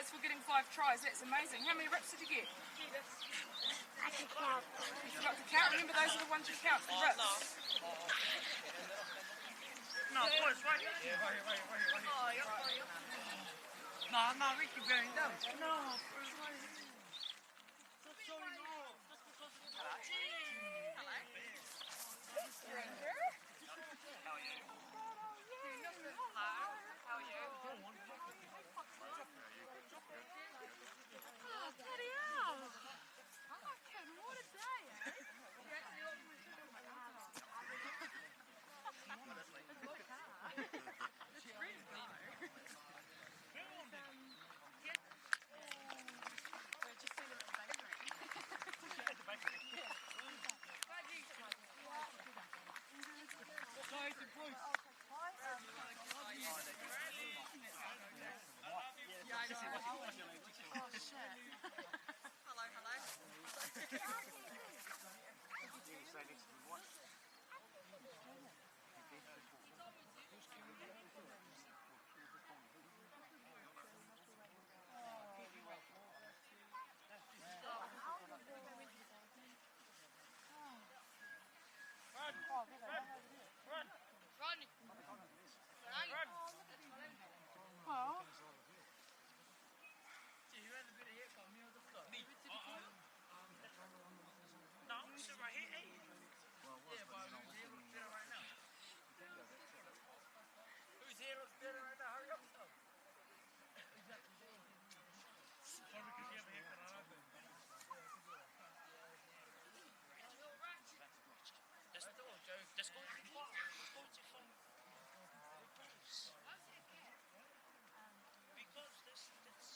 players for getting 5 tries. That's amazing. How many rips did you get? I can count. You forgot to count. Remember, those are the ones you count, the rips. No, boys, right here. Yeah, right here. No, Ricky going down. No, stop showing off. Just because it's hello. Stranger. How are you? How are you? Oh, bloody hell. Fucking, what a day, eh? It's really good. We're just sitting at the bakery. At the bakery. Guys and boys. Oh, shit. Hello. Oh. You had a bit of haircut, me or the stuff? Me. No, I'm sitting right here. Hey. Yeah, but whose hair looks better right now? Whose hair looks better right now? Hurry up, stuff. Probably because you have a haircut, I like that. That's the old joke. That's going to be fun. Because this cracker,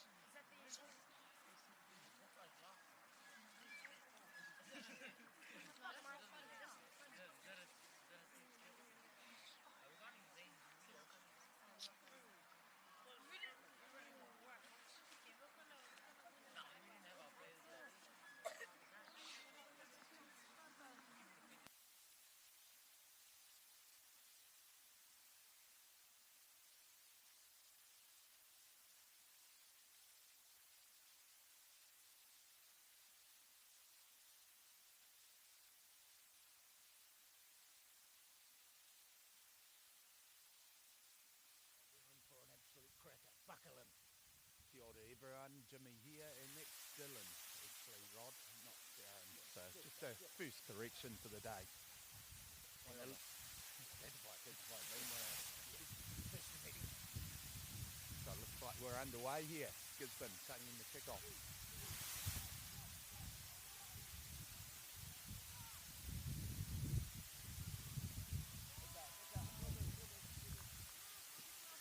buckle in. Kia ora everyone, Jimmy here, and that's Dylan, actually Rod, not Darren. So just a first correction for the day. That's right, so it looks like we're underway here, Gisborne taking the kickoff.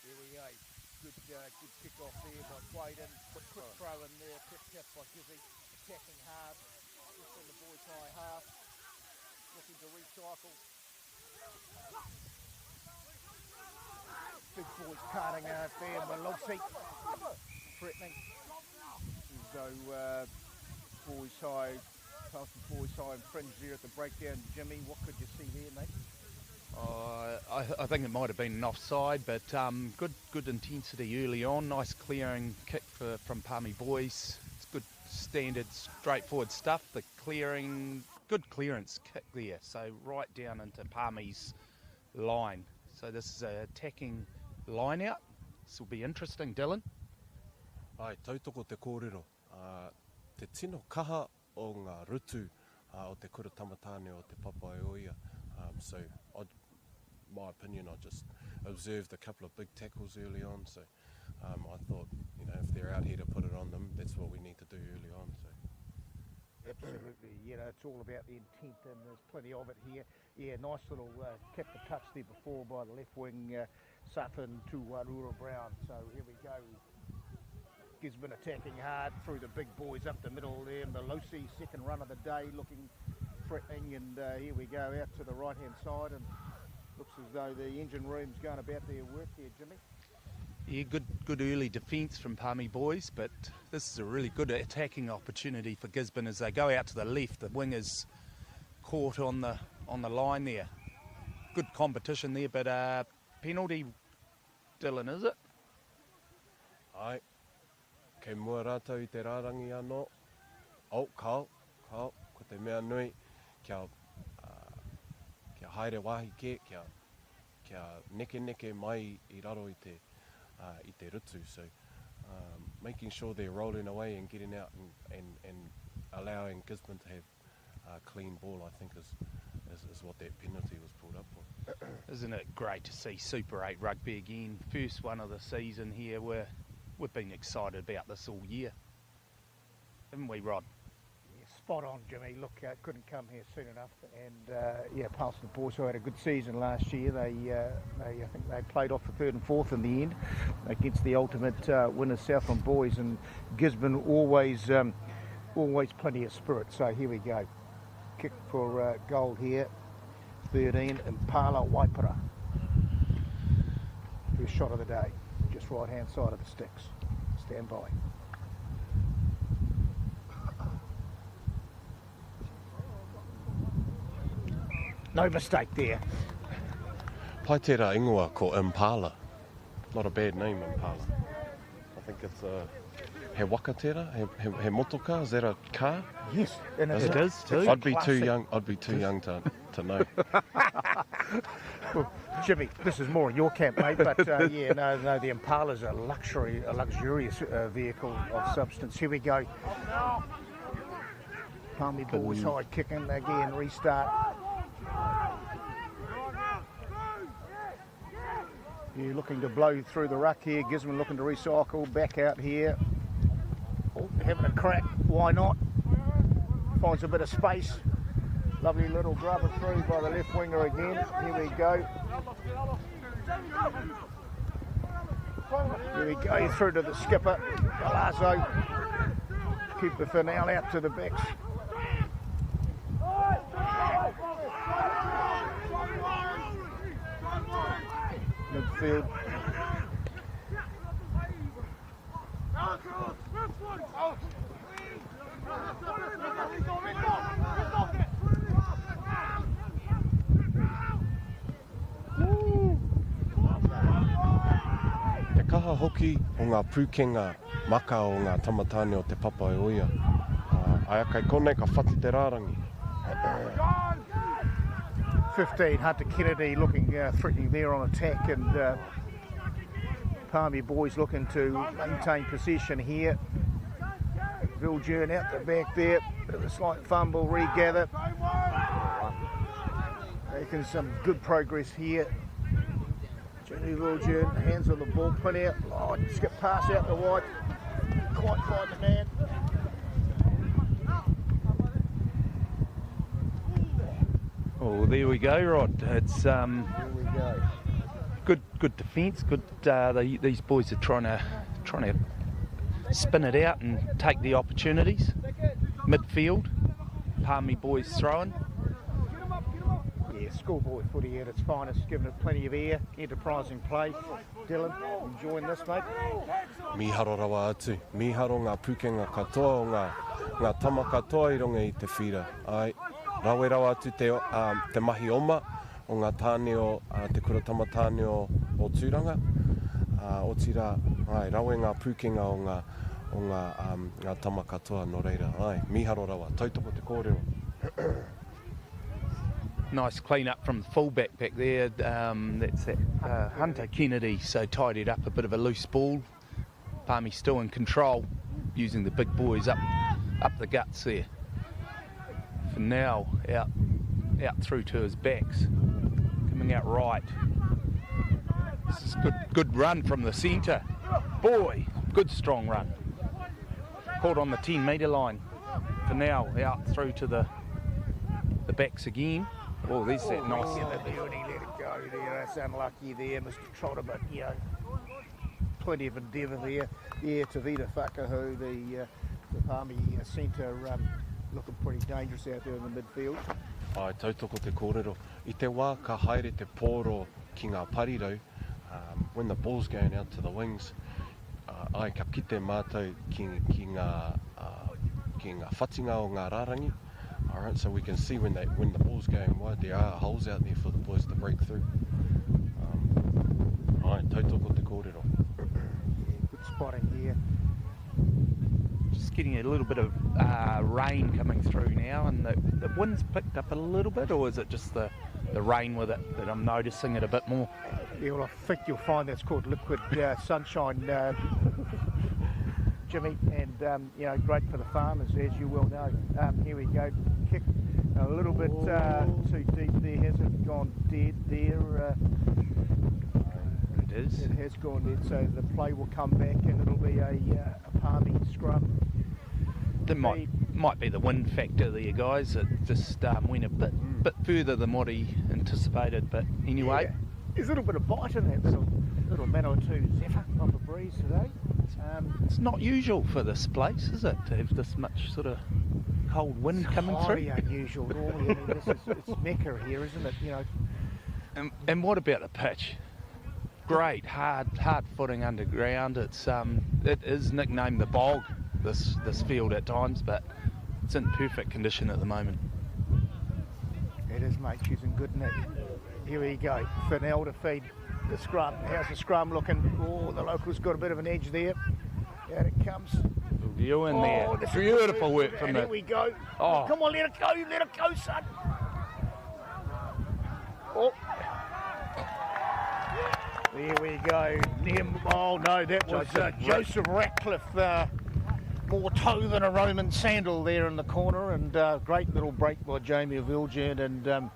There we go. Good kick-off there by Quaden. Quick throw in there, quick tip by Gizzy. Attacking hard. Just in the boys' high half. Looking to recycle. Big boys cutting out there. Malossi threatening. So boys high, Palmerston Boys High and fringe there at the breakdown. Jimmy, what could you see there, mate? I think it might have been an offside, but good intensity early on. Nice clearing kick from Paly Boys. It's good standard, straightforward stuff. The clearing, good clearance kick there. So right down into Paly's line. So this is an attacking line out. This will be interesting, Dylan. Ai, tautoko te kōrero. Te tino kaha o ngā rutu o te kura tamatane o te papai oia. So, my opinion, I just observed a couple of big tackles early on. So, I thought, if they're out here to put it on them, that's what we need to do early on. So, absolutely, it's all about the intent, and there's plenty of it here. Yeah, nice little kept the touch there before by the left wing, Sutton to Rotorua Brown. So here we go. Gisborne attacking hard through the big boys up the middle there. Malossi, second run of the day, looking threatening, and here we go out to the right hand side, and looks as though the engine room's going about their work here, Jimmy. Yeah, good early defence from Paly Boys, but this is a really good attacking opportunity for Gisborne as they go out to the left. The wingers caught on the line there. Good competition there, but penalty, Dylan, is it? ai, Kei mua rātou I te rārangi anō. Kao, ko te mea nui, kia haere wāhi kia neke mai I raro I te rutu. So making sure they're rolling away and getting out and allowing Gisborne to have clean ball, I think is what that penalty was pulled up for. Isn't it great to see Super 8 rugby again? First one of the season here. We've been excited about this all year, haven't we, Rod? Yeah, spot on, Jimmy. Look, couldn't come here soon enough. And yeah, Palmerston Boys High had a good season last year. I think they played off the 3rd and 4th in the end against the ultimate winners, Southland Boys, and Gisborne always plenty of spirit. So here we go. Kick for goal here. 13 Impala Waipara. First shot of the day, just right hand side of the sticks. Stand by. No mistake there. Pai tērā ingoa ko Impala. Not a bad name, Impala. I think it's he waka tērā, he motoka, is that a car? Yes, and It is too. I'd be too young to know. Well, Jimmy, this is more in your camp, mate, but yeah, no, the Impala's a luxurious vehicle of substance. Here we go. Palmy Boys High kicking again, restart. You're looking to blow through the ruck here. Gisborne looking to recycle, back out here. Oh, having a crack, why not? Finds a bit of space. Lovely little grubber through by the left winger again. Here we go. Here we go, through to the skipper, Palazzo. Keep the finale out to the backs. Midfield. Te kaha hoki o ngā pūkenga maka o ngā tamatane o te papa e oia. Ai kai konei ka whati te rārangi. 15, Hunter Kennedy looking threatening there on attack, and Palmy Boys looking to maintain possession here. Viljoen out the back there, a slight fumble, regather. Making some good progress here. Jenny Viljoen, hands on the ball, plenty out. Oh, skip pass out the wide. Quite find the man. Oh, there we go, Rod. It's Here we go. good defence. Good. These boys are trying to spin it out and take the opportunities. Midfield, Palmy Boys throwing. Yeah, schoolboy footy at its finest, giving it plenty of air, enterprising play. Dylan, enjoying this, mate? Miharo rawa atu. Miharo ngā pūkenga katoa o ngā tama katoa I runga I te whira. Ai, rawe rawa atu te mahi oma o ngā tāne o te kura tamatāne o Tauranga. O tira, ai, rawe ngā pūkenga o ngā tama katoa no reira. Ai, miharo rawa, tautoko te kōrero. Nice clean up from the fullback back there. That's that Hunter Kennedy. So tidied up a bit of a loose ball. Palmy still in control, using the big boys up the guts there. For now, out through to his backs, coming out right. This is good run from the centre. Boy, good strong run. Caught on the 10-metre line. For now, out through to the backs again. Oh, there's that nice. The beauty, let it go there. That's unlucky there, Mr. Trotter, but you know, plenty of endeavour there. Yeah, Tavita Whakahu, the Palmy centre, looking pretty dangerous out there in the midfield. Ai, tautoko te kōrero. I te wā ka haere te pōro ki ngā parirau, when the ball's going out to the wings, ai ka kite mātou ki ngā whatinga o ngā rārangi. Alright, so we can see when the ball's going wide, there are holes out there for the boys to break through. Ai, tautoko te kōrero. Yeah, good spotting here. getting a little bit of rain coming through now, and the wind's picked up a little bit, or is it just the rain with it that I'm noticing it a bit more? Yeah, well, I think you'll find that's called liquid sunshine, Jimmy, and great for the farmers, as you well know. Here we go, kick a little bit too deep there, hasn't gone dead there. It is. It has gone dead, so the play will come back and it'll be a Palmy scrum. That might be the wind factor there, guys. It just went a bit further than what he anticipated, but anyway. Yeah. There's a little bit of bite in that little man or two zephyr of a breeze today. It's not usual for this place, is it, to have this much sort of cold wind coming through? Highly unusual. Normally, it's Mecca here, isn't it? And what about the pitch? Great, hard footing underground. It is nicknamed the bog, this field at times, but it's in perfect condition at the moment. It is, mate. She's in good nick. Here we go. Fennell to feed the scrum. How's the scrum looking? Oh, the locals got a bit of an edge there. Out it comes. You in there. Beautiful work from and the... Here we go. Oh. Come on, let it go, son. Oh. There we go. Oh, no, that was Joseph Ratcliffe. More toe than a Roman sandal there in the corner, and great little break by Jamie Viljoen, and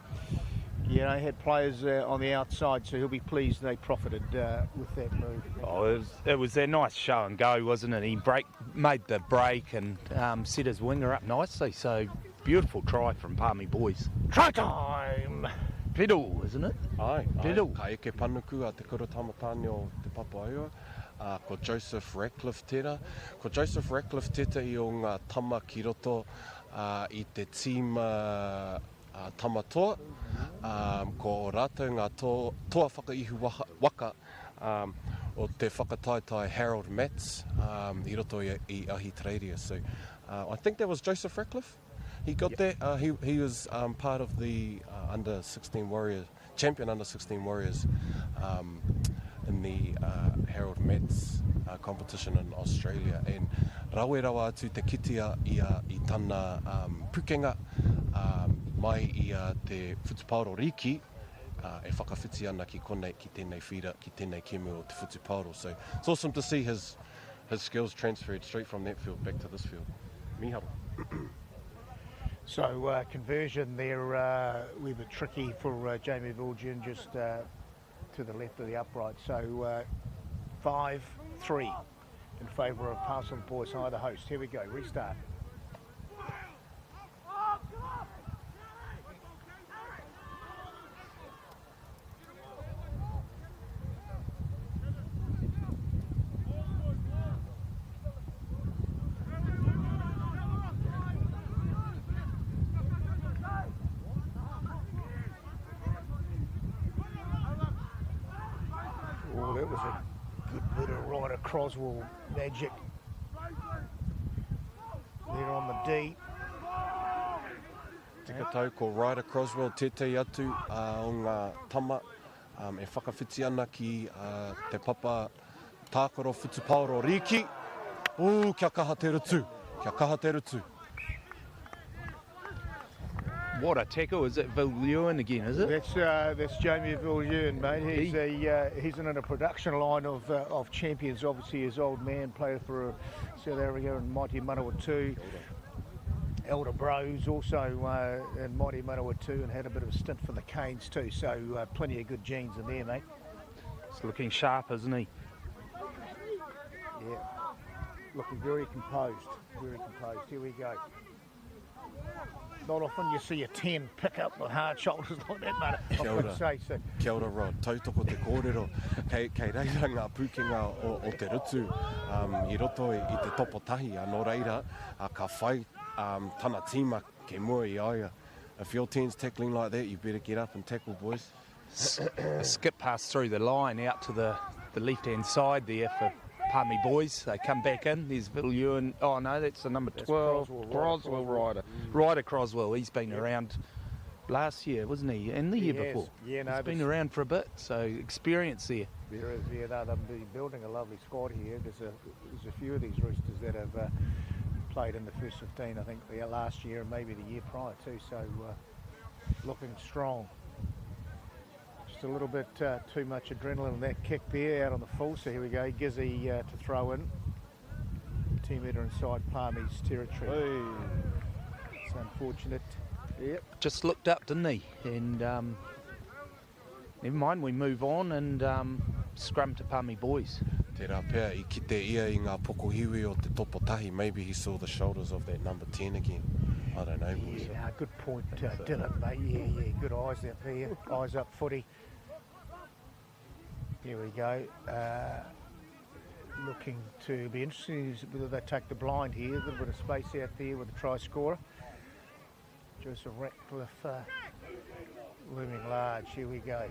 had players on the outside, so he'll be pleased they profited with that move. Oh, it was a nice show and go, wasn't it? He made the break and set his winger up nicely, so beautiful try from Palmy Boys. Try time! Pedal, isn't it? Ai, Pedal. Ka eke panuku a te kura tamatāne o te papaeua. Ko Joseph Ratcliffe tēnā. Ko Joseph Ratcliffe tētai o ngā tama ki roto i te team tamatoa. Ko rātou ngā toa whakaihu waka o te whakataetai Harold Matts i roto i ahi Tauranga. So I think that was Joseph Ratcliffe. He got that. He was part of the under-16 Warriors, champion under-16 Warriors in the Harold Matts competition in Australia. And rawe atu te kitia i tana pukenga mai i te whutuparo riki e whakawhiti ana ki konei ki tēnei whira, ki tēnei kemu o te whutuparo. So it's awesome to see his skills transferred straight from that field back to this field. Miharo. So conversion there, we were tricky for Jamie Viljoen, just to the left of the upright. So 5-3 in favour of Palmerston Boys High, the host. Here we go, restart. Oh, that was a good bit of Ryder Croswell magic there on the D. Tika tau ko Ryder Croswell tētei atu o ngā tama e whakawhiti ana ki te papa tākaro whutuparo riki. Kia kaha te rutu, kia kaha te rutu. What a tackle. Is it Viljoen again, is it? That's Jamie Viljoen, mate. He's in a production line of champions. Obviously, his old man played for South Africa and Mighty Manawatu. Elder Bros also in Mighty Manawatu and had a bit of a stint for the Canes too. So plenty of good genes in there, mate. He's looking sharp, isn't he? Yeah. Looking very composed. Very composed. Here we go. Not often you see a 10 pick up with hard shoulders like that, mate. I would say so. Kia ora, Rod. Tautoko te kōrero. Kei reira ngā pukenga o te rutu i roto i te topotahi. Anō reira, ka whai tana tīma ke mua i aia. If your 10's tackling like that, you better get up and tackle, boys. A skip pass through the line out to the left-hand side there for Palmy Boys. They come back in. There's Viljoen. Oh no, that's the number 12. Croswell Ryder. Ryder Croswell. He's been around last year, wasn't he? And the year before. Yeah, no, he's been around for a bit, so experience there. There is, yeah. No, they're building a lovely squad here. There's a few of these roosters that have played in the first 15, I think, last year and maybe the year prior too, so looking strong. Just a little bit too much adrenaline in that kick there out on the full, so here we go, Gizzy to throw in. 10 metre inside Palmy's territory. Hey. It's unfortunate. Yep. Just looked up, didn't he? And never mind, we move on and scrum to Paly Boys. Te rā pēr I kite ia I ngā pokohiwi o te topo tahi. Maybe he saw the shoulders of that number 10 again. I don't know. Boys. Yeah, good point, Dylan, mate. Yeah, good eyes out there. Eyes up footy. Here we go. Looking to be interesting whether they take the blind here. A little bit of space out there with the try scorer. Joseph Ratcliffe looming large. Here we go.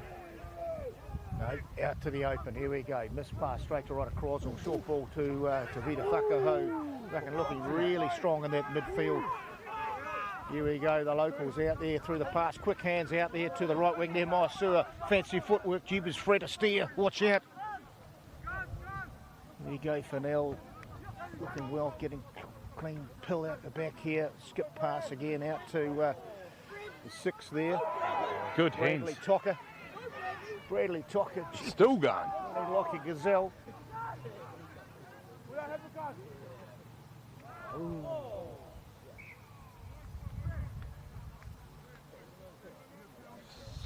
No, out to the open. Here we go. Missed pass straight to Ryder Croswell. Short ball to Vita Whakaho. Reckon looking really strong in that midfield. Here we go. The locals out there through the pass. Quick hands out there to the right wing there. Maisua. Fancy footwork. Jeepers Fred Astaire. Watch out. There you go, Fennell. Looking well. Getting clean pill out the back here. Skip pass again out to the 6 there. Good Bradley hands. Tocker. Bradley Tocker. Still going. Lockie Gazelle. Ooh.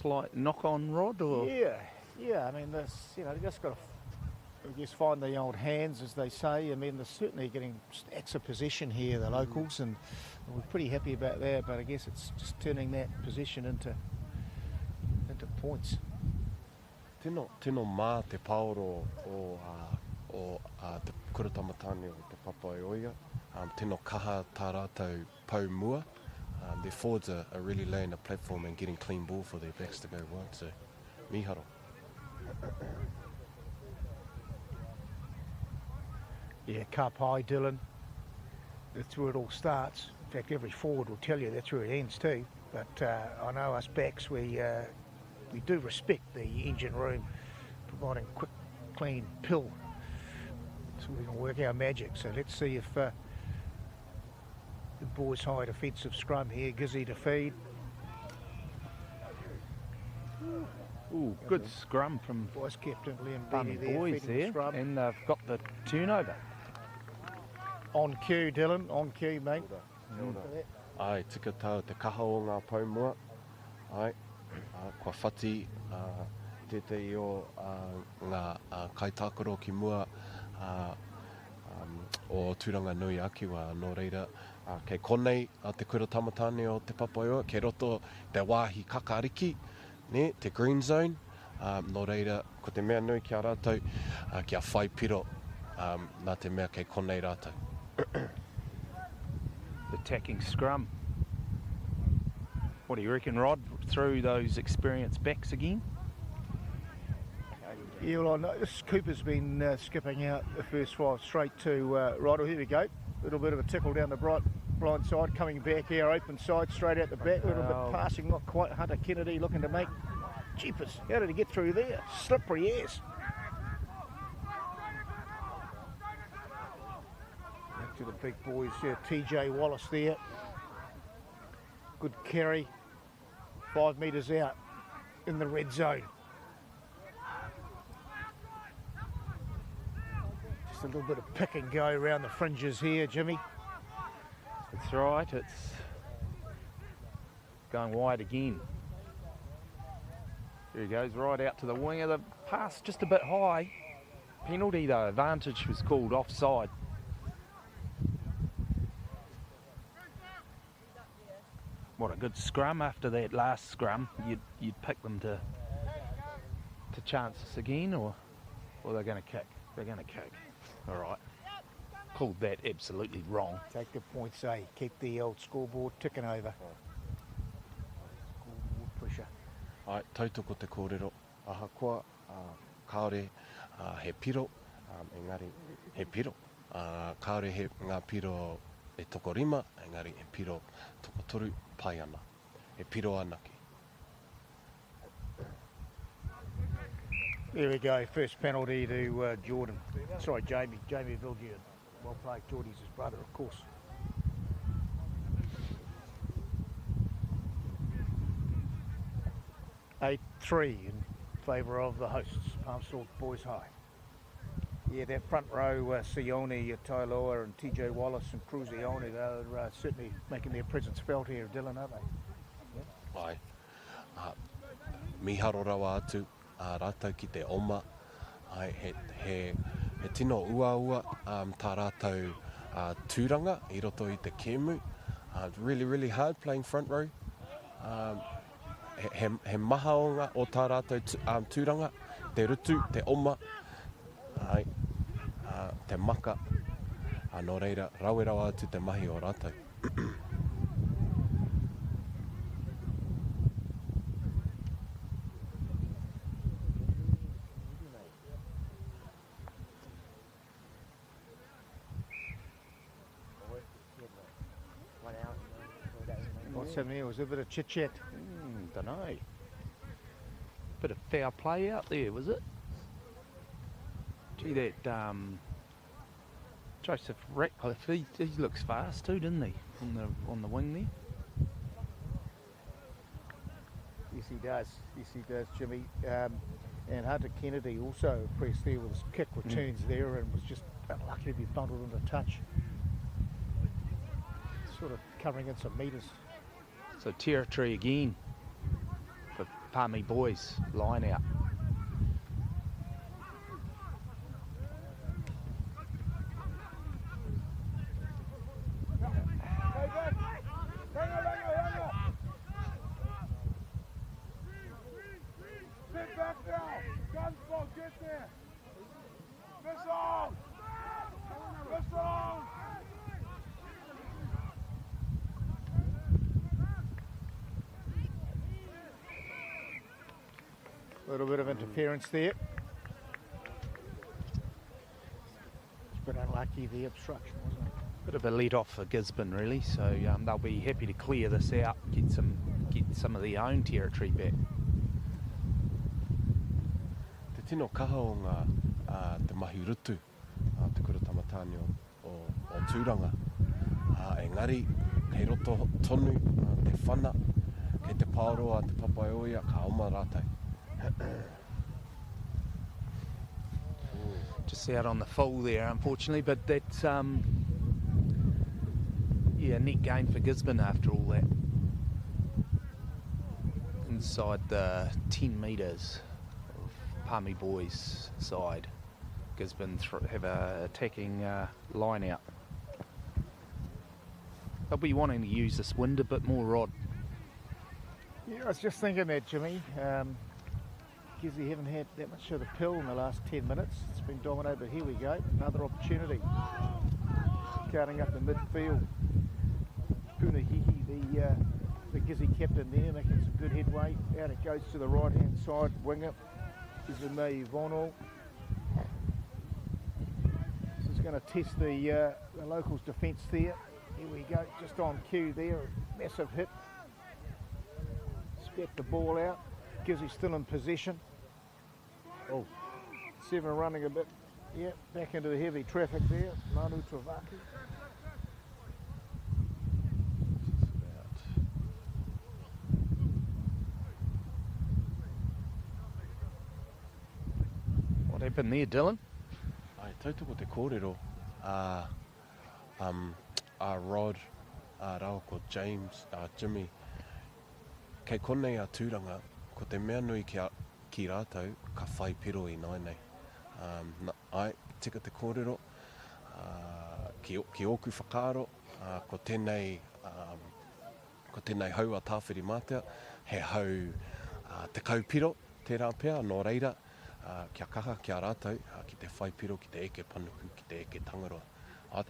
Slight knock on Rod, or Yeah. I mean, this, you just got to, I guess, find the old hands, as they say. I mean, they're certainly getting stacks of possession here, the locals, and we're pretty happy about that. But I guess it's just turning that possession into points. Tino mā te paoro o te kuratamatane o te papa e oia. Tino kaha tā rātou pau mua. Their forwards are really laying a platform and getting clean ball for their backs to go wide. So, miharo. Yeah, cup high, Dylan. That's where it all starts. In fact, every forward will tell you that's where it ends too. But I know us backs, we do respect the engine room, providing quick, clean pill, so we can work our magic. So let's see if the Boys High defensive scrum here, Gizzy to feed. ooh, good scrum from Vice Captain Liam Paly Beattie there, Boys feeding the there, scrum. and they've got the turnover. On cue, Dylan, on cue, mate. Ai, tika tau te kaha o ngā pau mua. Ai, kua whati tētei o ngā kaitākaro ki mua o tūranga nui akiwa nō reira. Kei konei te kura tamatane o te papaioa, kei roto te wāhi kakariki, ne, te green zone. Nō reira, ko te mea nui ki a rātou, kia whai piro nā te mea kei konei rātou. Attacking scrum. What do you reckon, Rod? Through those experienced backs again? Yeah, well, I know this Cooper's been skipping out the first 5 straight to right. Here we go. A little bit of a tickle down the blind side, coming back here, open side, straight out the back. A little bit passing, not quite. Hunter Kennedy looking to make. Jeepers, how did he get through there? Slippery ass. Back to the big boys here. TJ Wallace there. Good carry. 5 metres out in the red zone. Just a little bit of pick and go around the fringes here, Jimmy. That's right, it's going wide again. There he goes, right out to the wing of the pass, just a bit high. Penalty though, advantage was called offside. What a good scrum after that last scrum. You'd pick them to chance this again, or they're going to kick. They're going to kick. All right. Called that absolutely wrong. Take the points, eh? Keep the old scoreboard ticking over. Scoreboard pusher. Ai, tautoko te kōrero. Ahakoa, kaore he piro, engari he piro. Kaore he ngā piro e toko rima, engari he piro toko toru pai ana. He piro anake. There we go, first penalty to Jordan. Sorry, Jamie Vilgian. Well played, Geordie's his brother, of course. 8-3 in favour of the hosts, Palmerston North Boys High. Yeah, that front row, Sione, Tailoa and TJ Wallace and Cruzione, they're certainly making their presence felt here, Dylan, aren't they? Ai. Miharo rawa atu, rātou ki te oma. Ai, he tino ua tā rātou tūranga I roto I te kēmu. Really, really hard playing front row. He maha o tā rātou tūranga, te rutu, te oma. Ai, te maka. Nō reira, rawe rawa atu te mahi o rātou. What's happening here? Was there a bit of chit-chat? Don't know. Bit of foul play out there, was it? Gee, that Joseph Ratcliffe, he looks fast too, doesn't he? On the wing there. Yes, he does. Yes, he does, Jimmy. And Hunter Kennedy also impressed there with his kick returns there and was just unlucky to be bundled into touch. Sort of covering in some metres. So territory again for Paly Boys, line out. A little bit of interference there. It's a bit unlucky, the obstruction, wasn't it? Bit of a lead off for Gisborne really, so they'll be happy to clear this out, get some of their own territory back. Te tino kaha o ngā te mahi rutu, te kura tamatāne o tūranga. Engari, kei roto tonu, te whana, kei te pāroa, te papaioia, ka oma rātai. Just out on the full there, unfortunately, but that's yeah, net gain for Gisborne after all that. Inside the 10 metres of Paly Boys side, Gisborne have a attacking line out. They'll be wanting to use this wind a bit more, Rod. Yeah, I was just thinking that, Jimmy. Gizzy haven't had that much of the pill in the last 10 minutes. It's been dominated, but here we go. Another opportunity. Counting up the midfield. Punahihi, the Gizzy captain there, making some good headway. Out it goes to the right-hand side, winger. Izumi Vonal. This is going to test the locals' defence there. Here we go, just on cue there. Massive hit. Spat the ball out. Gizzy still in possession. Oh, 7 running a bit. Yeah, back into the heavy traffic there. Manu Travaki. What happened there, Dylan? Ai, tautoko te kōrero. Rod, rao ko James, Jimmy. Kei konei a tūranga, ko te mea nui ki rātou, ka whai piro I nainei. Ai, tika te kōrero, ki oku whakaaro, ko tēnei hau a tāwhiri mātea, he hau te kaupiro, tērā pēr, nō reira, kia kaha, kia rātou, ki te whai piro, ki te eke panuku, ki te eke tangaroa.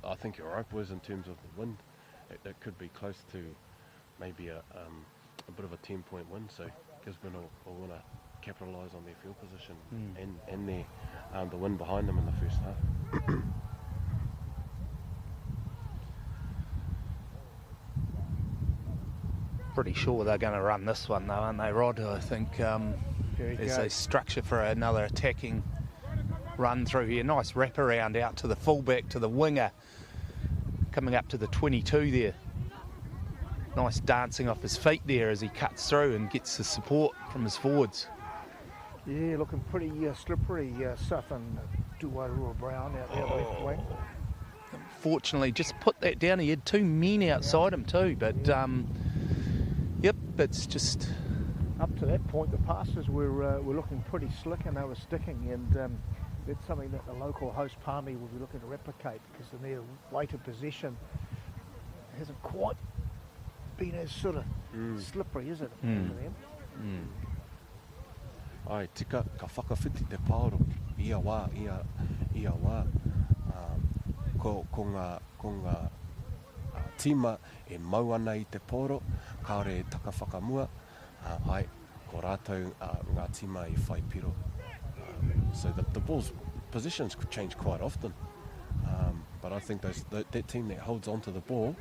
I think you're right, boys, in terms of the wind. It could be close to maybe a bit of a 10-point win, so Gisborne will want to capitalise on their field position and the win behind them in the first half. Pretty sure they're going to run this one though, aren't they, Rod? I think there's a structure for another attacking run through here. Nice wraparound out to the fullback, to the winger, coming up to the 22 there. Nice dancing off his feet there as he cuts through and gets the support from his forwards. Yeah, looking pretty slippery, Seth and Rotorua Brown out there left wing. Fortunately, just put that down. He had 2 men outside him too, but yep, it's just... Up to that point, the passes were looking pretty slick and they were sticking, and that's something that the local host Palmy will be looking to replicate, because their weight of possession hasn't quite been as sort of slippery, is it, for them? Ai, tika ka whakawhiti te paoro, ia wā. Ko ngā tima e mau ana i te poro, kāore e taka whakamua, ai, ko rātou ngā tima i whai piro. So the ball's positions could change quite often, but I think that team that holds onto the ball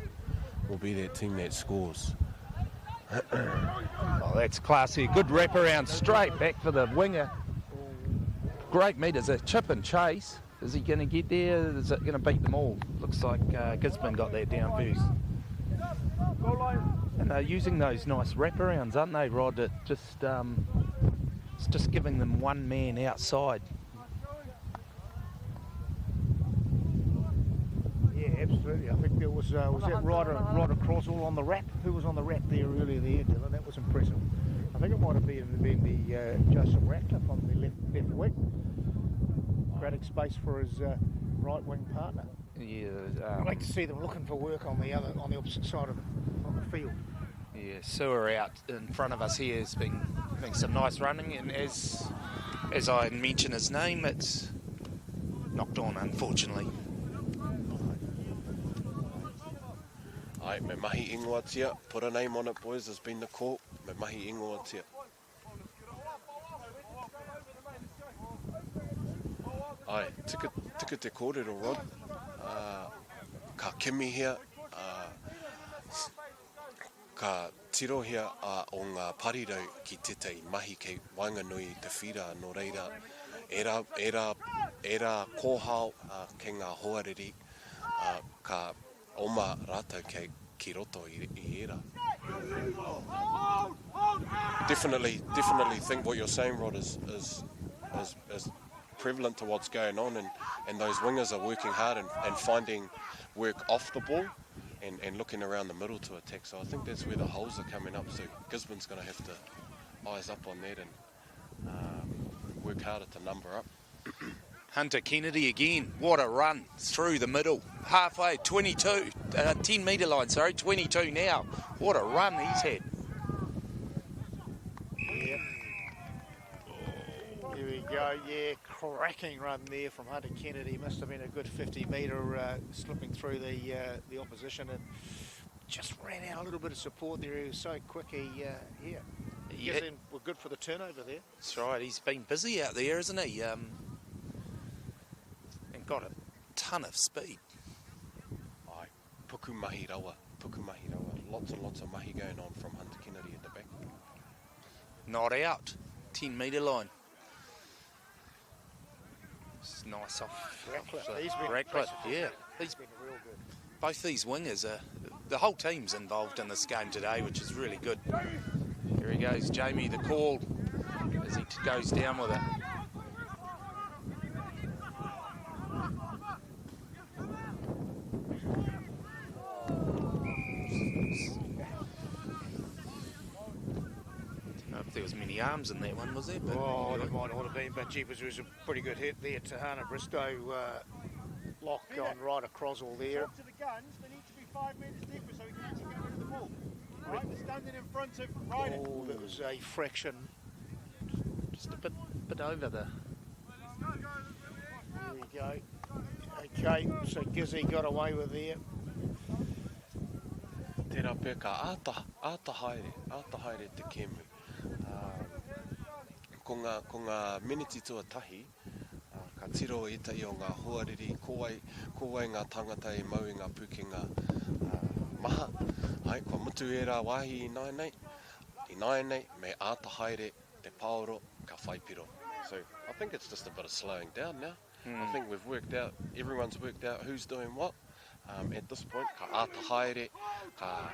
will be that team that scores. Oh, that's classy. Good wraparound straight back for the winger. Great meters. A chip and chase. Is he going to get there? Is it going to beat them all? Looks like Gisborne got that down first. And they're using those nice wraparounds, aren't they, Rod? It's just giving them one man outside. Yeah, absolutely. I think there was that Ryder Crossall on the wrap. Who was on the wrap there earlier there, Dylan? That was impressive. I think it might have been the Joseph Ratcliffe on the left wing, creating space for his right wing partner. Yeah, I'd like to see them looking for work on the opposite side of the field. Yeah, Sewer out in front of us here has been doing some nice running, and as I mentioned his name, it's knocked on, unfortunately. Ai, me mahi ingoa tia. Put a name on it, boys. There's been the call. Me mahi ingoa tia. Ai, tika te kōrero, Rod. Ka kimi hea. Ka tiro hea o ngā parirau ki tetei mahi kei Wainganui te whira no reira. Era kōhao ke ngā hoariri. Ka oma rātou ki roto I era. Definitely think what you're saying, Rod, is prevalent to what's going on, and those wingers are working hard and finding work off the ball and looking around the middle to attack. So I think that's where the holes are coming up. So Gisborne's going to have to eyes up on that and work harder to number up. Hunter Kennedy again. What a run through the middle. Halfway, 22, 10 metre line, 22 now. What a run he's had. Yep. Here we go, yeah, cracking run there from Hunter Kennedy. Must have been a good 50 metre slipping through the opposition, and just ran out a little bit of support there. He was so quick, we're good for the turnover there. That's right, he's been busy out there, isn't he? And got a ton of speed. Ai, puku mahi rawa. Lots and lots of mahi going on from Hunter Kennedy at the back. Not out, 10 metre line. It's nice off Ratcliffe, yeah. He's been real good. Both these wingers the whole team's involved in this game today, which is really good. Here he goes, Jamie, the call as he goes down with it. There was many arms in that one, was there? But oh, there might not have been, but jeepers, there was a pretty good hit there. Tahana Bristow lock on right across all there. To the guns, they need to be 5 metres deeper so we can actually get rid of the ball. Right, they're standing in front of Ryder. Oh, there was a fraction. Just a bit over the... There we go. Okay, so Gizzy got away with there. Tērā pē ka āta haere te kemu. Ko ngā miniti tuatahi, ka tiro itai o ngā hoariri, ko wai ngā tangata e mau I ngā pukenga maha. Ai, kua mutu e rā wāhi I nāianei, me āta haere te paoro ka whaipiro. So I think it's just a bit of slowing down now. I think everyone's worked out who's doing what. At this point, ka āta haere, ka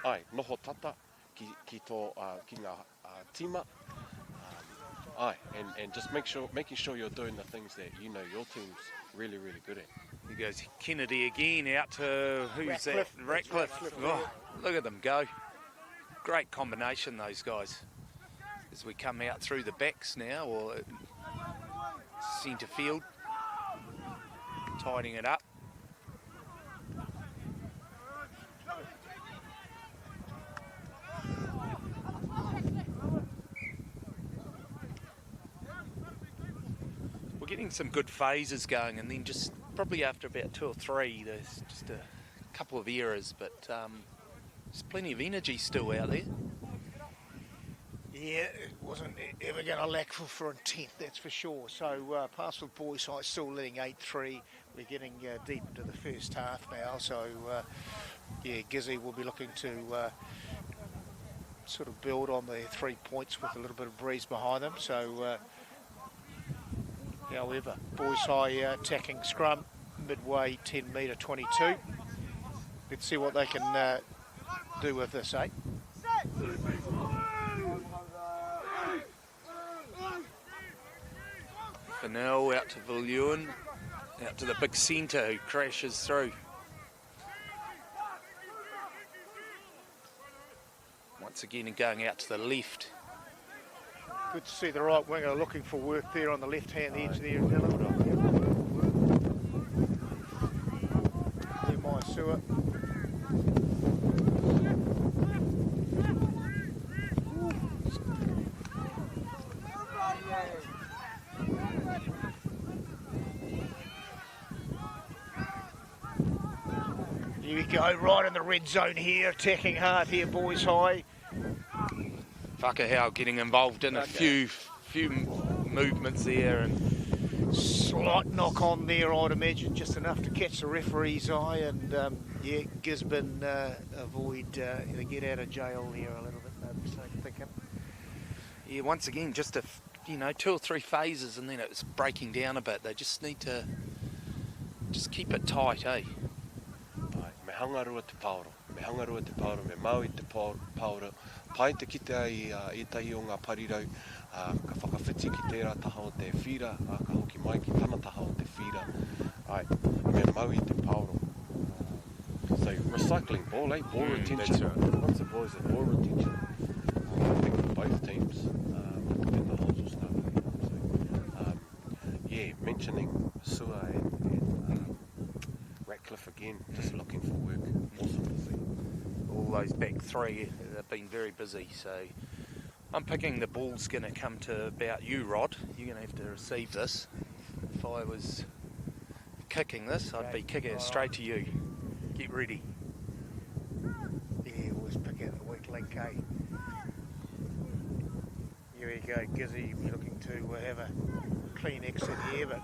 ai, noho tata ki ngā tima. And just making sure you're doing the things that you know your team's really, really good at. Here goes Kennedy again out to, who's that? Ratcliffe. Oh, look at them go. Great combination, those guys. As we come out through the backs now, or centre field, tidying it up. We're getting some good phases going, and then just probably after about 2 or 3, there's just a couple of errors, but there's plenty of energy still out there. Yeah, it wasn't ever going to lack for intent, that's for sure. So Palmerston North Boys High still leading 8-3. We're getting deep into the first half now, so yeah, Gizzy will be looking to sort of build on their 3 points with a little bit of breeze behind them. So, however, Boys High attacking scrum midway, 10 metre 22. Let's see what they can do with this, eh? Fennell out to Villuin, out to the big centre who crashes through. Once again going out to the left. Good to see the right winger looking for work there on the left-hand edge there. Jeremiah Stewart. Here we go, right in the red zone here, attacking hard here, Boys High. Whakahau getting involved in a few movements there, and slight knock on there, I'd imagine, just enough to catch the referee's eye, and yeah, Gisborne avoid the get out of jail here a little bit. So thinking. Yeah, once again, just 2 or 3 phases, and then it was breaking down a bit. They just need to just keep it tight, eh? Me hangarua te paoro, me mau I te paoro, pai te kite ai I tahi o ngā parirau, ka whakawhiti ki tērā taha o te whira, ka hoki mai ki tana taha o te whira, me mau I te paoro. So recycling ball, eh? Ball retention. That's right. Lots of boys at ball retention. I think for both teams, in the whole stuff. So, yeah, mentioning Sua and Ratcliffe again, just looking for work. Awesome to see. All those back 3 have been very busy, so I'm picking the ball's going to come to about you, Rod. You're going to have to receive this. If I was kicking this, I'd be kicking it straight to you. Get ready. Yeah, always pick out the weak link, eh? Here we go, Gizzy looking to have a clean exit here, but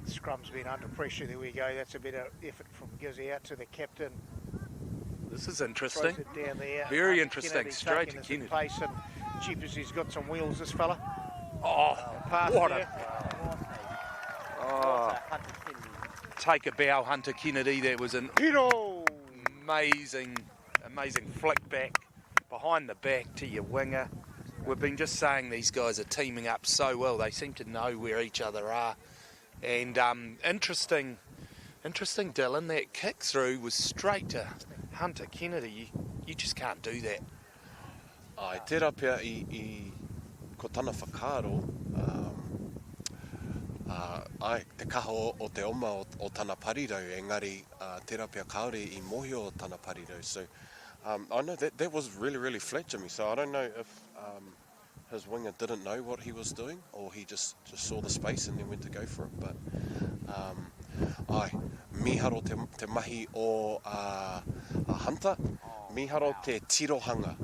scrum's been under pressure. There we go, that's a bit of effort from Gizzy out to the captain. This is interesting. Throws it down there. Very interesting. Kennedy Straight to taking this Kennedy. in pace, and jeepers, he's got some wheels, this fella. Oh, Pass what there. take a bow, Hunter Kennedy. That was an Hero! amazing flick back behind the back to your winger. We've been just saying these guys are teaming up so well. They seem to know where each other are. And interesting, Dylan, that kick through was straight to Hunter Kennedy. You just can't do that. Ai, tērā pia I ko tana whakaaro, ai, te kaha o te oma o tana parirau, engari tērā pia kaore I mohi o tana parirau. So I know that was really fletched me. So I don't know if his winger didn't know what he was doing, or he just saw the space and then went to go for it. But ai, miharo te mahi o Hunter, miharo te tirohanga.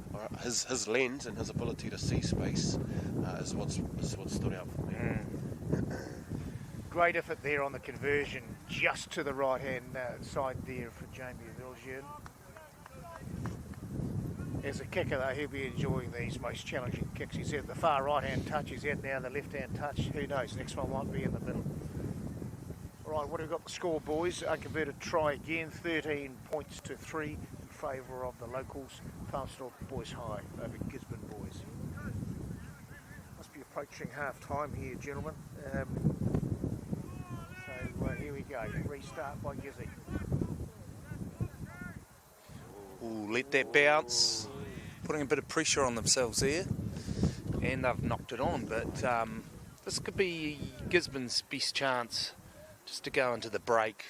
His lens and his ability to see space is what stood out for me. Great effort there on the conversion, just to the right-hand side there for Jamie Viljoen. As a kicker though, he'll be enjoying these most challenging kicks. He's had the far right-hand touch, he's had now the left-hand touch. Who knows, next one might be in the middle. All right, what have we got the score, boys? Unconverted try again, 13 points to 3 favour of the locals, Palmerston North Boys High over Gisborne Boys. Must be approaching half time here, gentlemen. So here we go, restart by Gizzy. Ooh, let that bounce, putting a bit of pressure on themselves there, and they've knocked it on, but this could be Gisborne's best chance just to go into the break.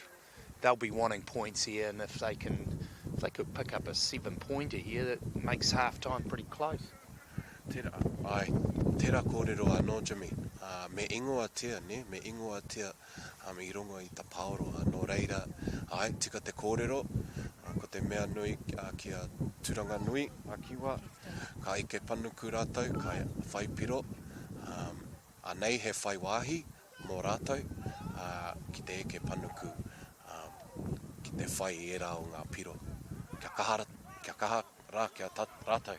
They'll be wanting points here, and if they could pick up a 7-pointer here, that makes half-time pretty close. Tērā kōrero anō, Jimmy. Me ingoatia, ne? Me ingoatia I rongo I ta paoro. Nō reira, tika te kōrero, ko te mea nui kia turanga nui, a kiwa, ka ike panuku rātou, ka whai piro, anei he whai wāhi mō rātou, ki te eke panuku, ki te whai e rā o ngā piro. Kia kaha rā kia rātou.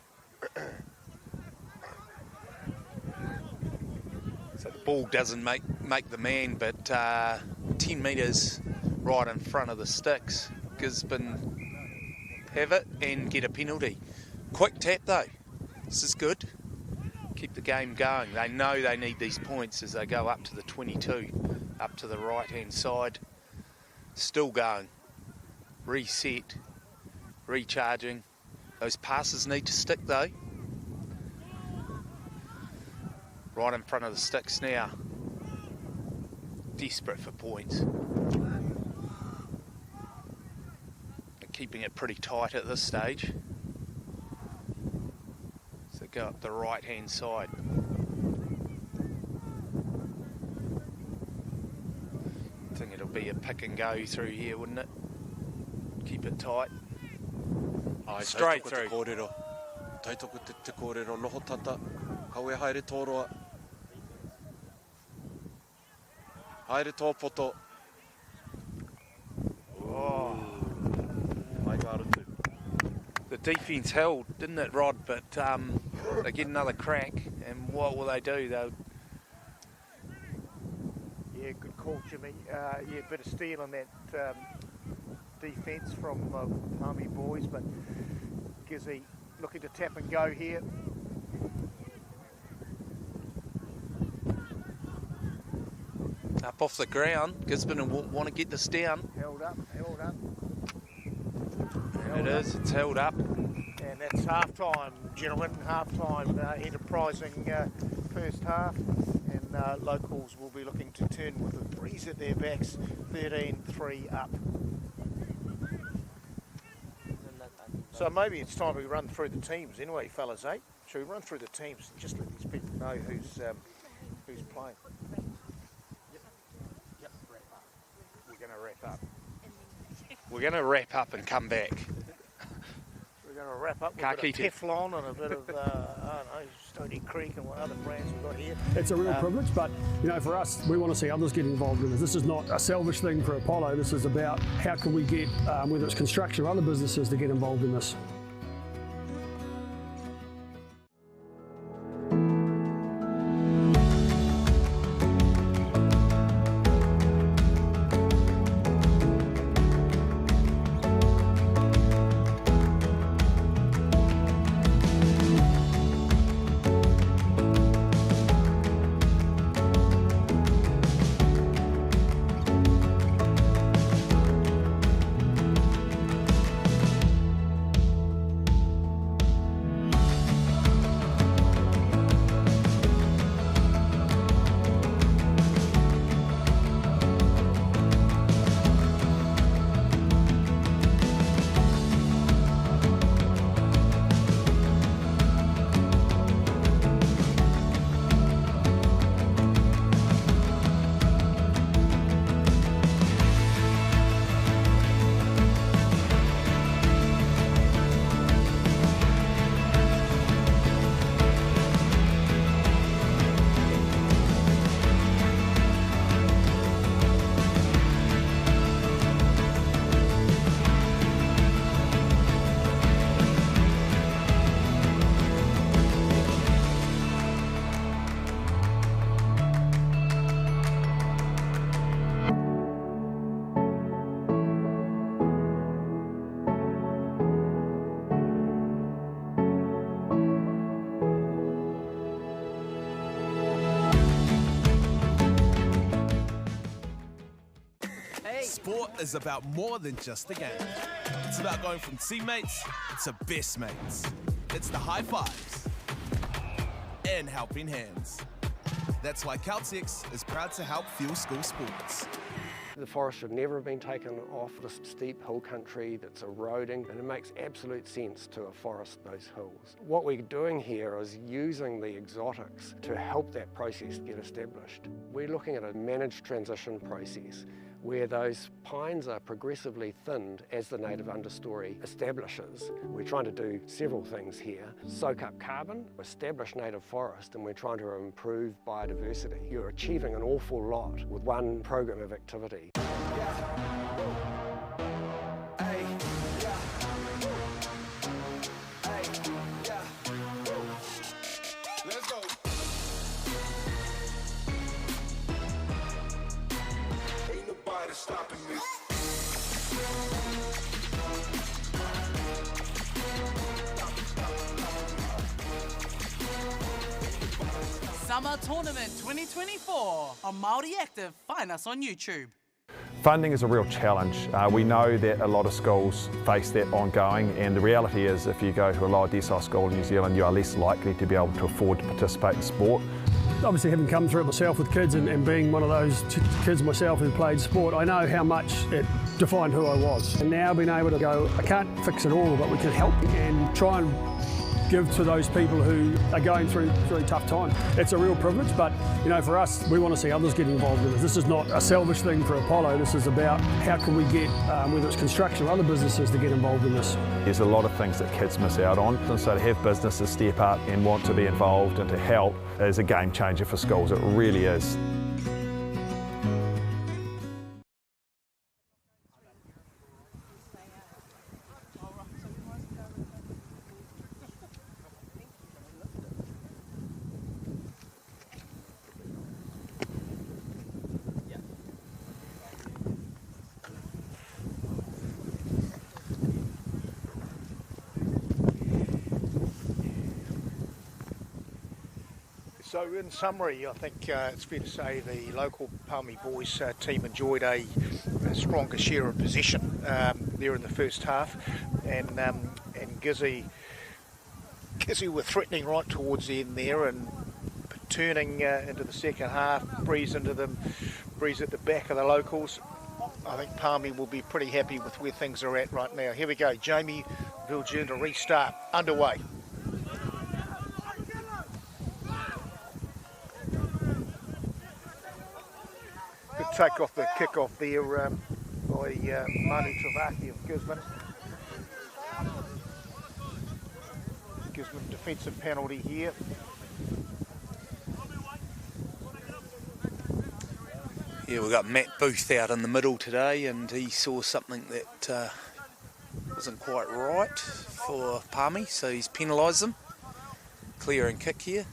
So the ball doesn't make the man, but 10 metres right in front of the sticks. Gisborne have it and get a penalty. Quick tap though. This is good. Keep the game going. They know they need these points as they go up to the 22, up to the right-hand side. Still going. Reset. Recharging. Those passes need to stick though. Right in front of the sticks now. Desperate for points. They're keeping it pretty tight at this stage. So go up the right-hand side. I think it'll be a pick and go through here, wouldn't it? Keep it tight. Straight through. Taitoko te kōrero noho tata. Kaue haere tōroa. Haere tōpoto. Oh. The defence held, didn't it, Rod? But they get another crack, and what will they do? Yeah, good call, Jimmy. Yeah, a bit of steal on that defence from Paly Boys, but Gizzy looking to tap and go here. Up off the ground, Gisborne will want to get this down. Held up. It's held up. And that's half-time, gentlemen. Half-time, enterprising first half. And locals will be looking to turn with a breeze at their backs, 13-3 up. So maybe it's time we run through the teams anyway, fellas, eh? Should we run through the teams and just let these people know who's playing? We're going to wrap up and come back. We're going to wrap up with a bit of Teflon and a bit of, I don't know, Stony Creek and what other brands we've got here. It's a real privilege, but for us, we want to see others get involved in this. This is not a selfish thing for Apollo. This is about how can we get, whether it's construction or other businesses, to get involved in this. sport is about more than just a game. It's about going from teammates to best mates. It's the high fives and helping hands. That's why Caltex is proud to help fuel school sports. The forest should never have been taken off this steep hill country that's eroding, and it makes absolute sense to afforest those hills. What we're doing here is using the exotics to help that process get established. We're looking at a managed transition process where those pines are progressively thinned as the native understory establishes. We're trying to do several things here. Soak up carbon, establish native forest, and we're trying to improve biodiversity. You're achieving an awful lot with one program of activity. Stopping me. Summer Tournament 2024 on Māori Active. Find us on YouTube. Funding is a real challenge. We know that a lot of schools face that ongoing, and the reality is if you go to a lower decile school in New Zealand, you are less likely to be able to afford to participate in sport. Obviously, having come through it myself with kids and being one of those kids myself who played sport, I know how much it defined who I was. And now being able to go, I can't fix it all, but we can help and try and give to those people who are going through really tough times. It's a real privilege, but you know, for us, we want to see others get involved in this. This is not a selfish thing for Apollo. This is about how can we get, whether it's construction or other businesses, to get involved in this. There's a lot of things that kids miss out on, and so to have businesses step up and want to be involved and to help is a game changer for schools. It really is. So in summary, I think it's fair to say the local Paly Boys team enjoyed a stronger share of possession there in the first half, and Gizzy were threatening right towards the end there, and turning into the second half, breeze at the back of the locals. I think Palmy will be pretty happy with where things are at right now. Here we go, Jamie Viljoen to restart, underway. Good take off the kickoff there by Manu Travaki of Gisborne. Gisborne defensive penalty here. Yeah, we've got Matt Booth out in the middle today, and he saw something that wasn't quite right for Palmy, so he's penalised them. Clear and kick here.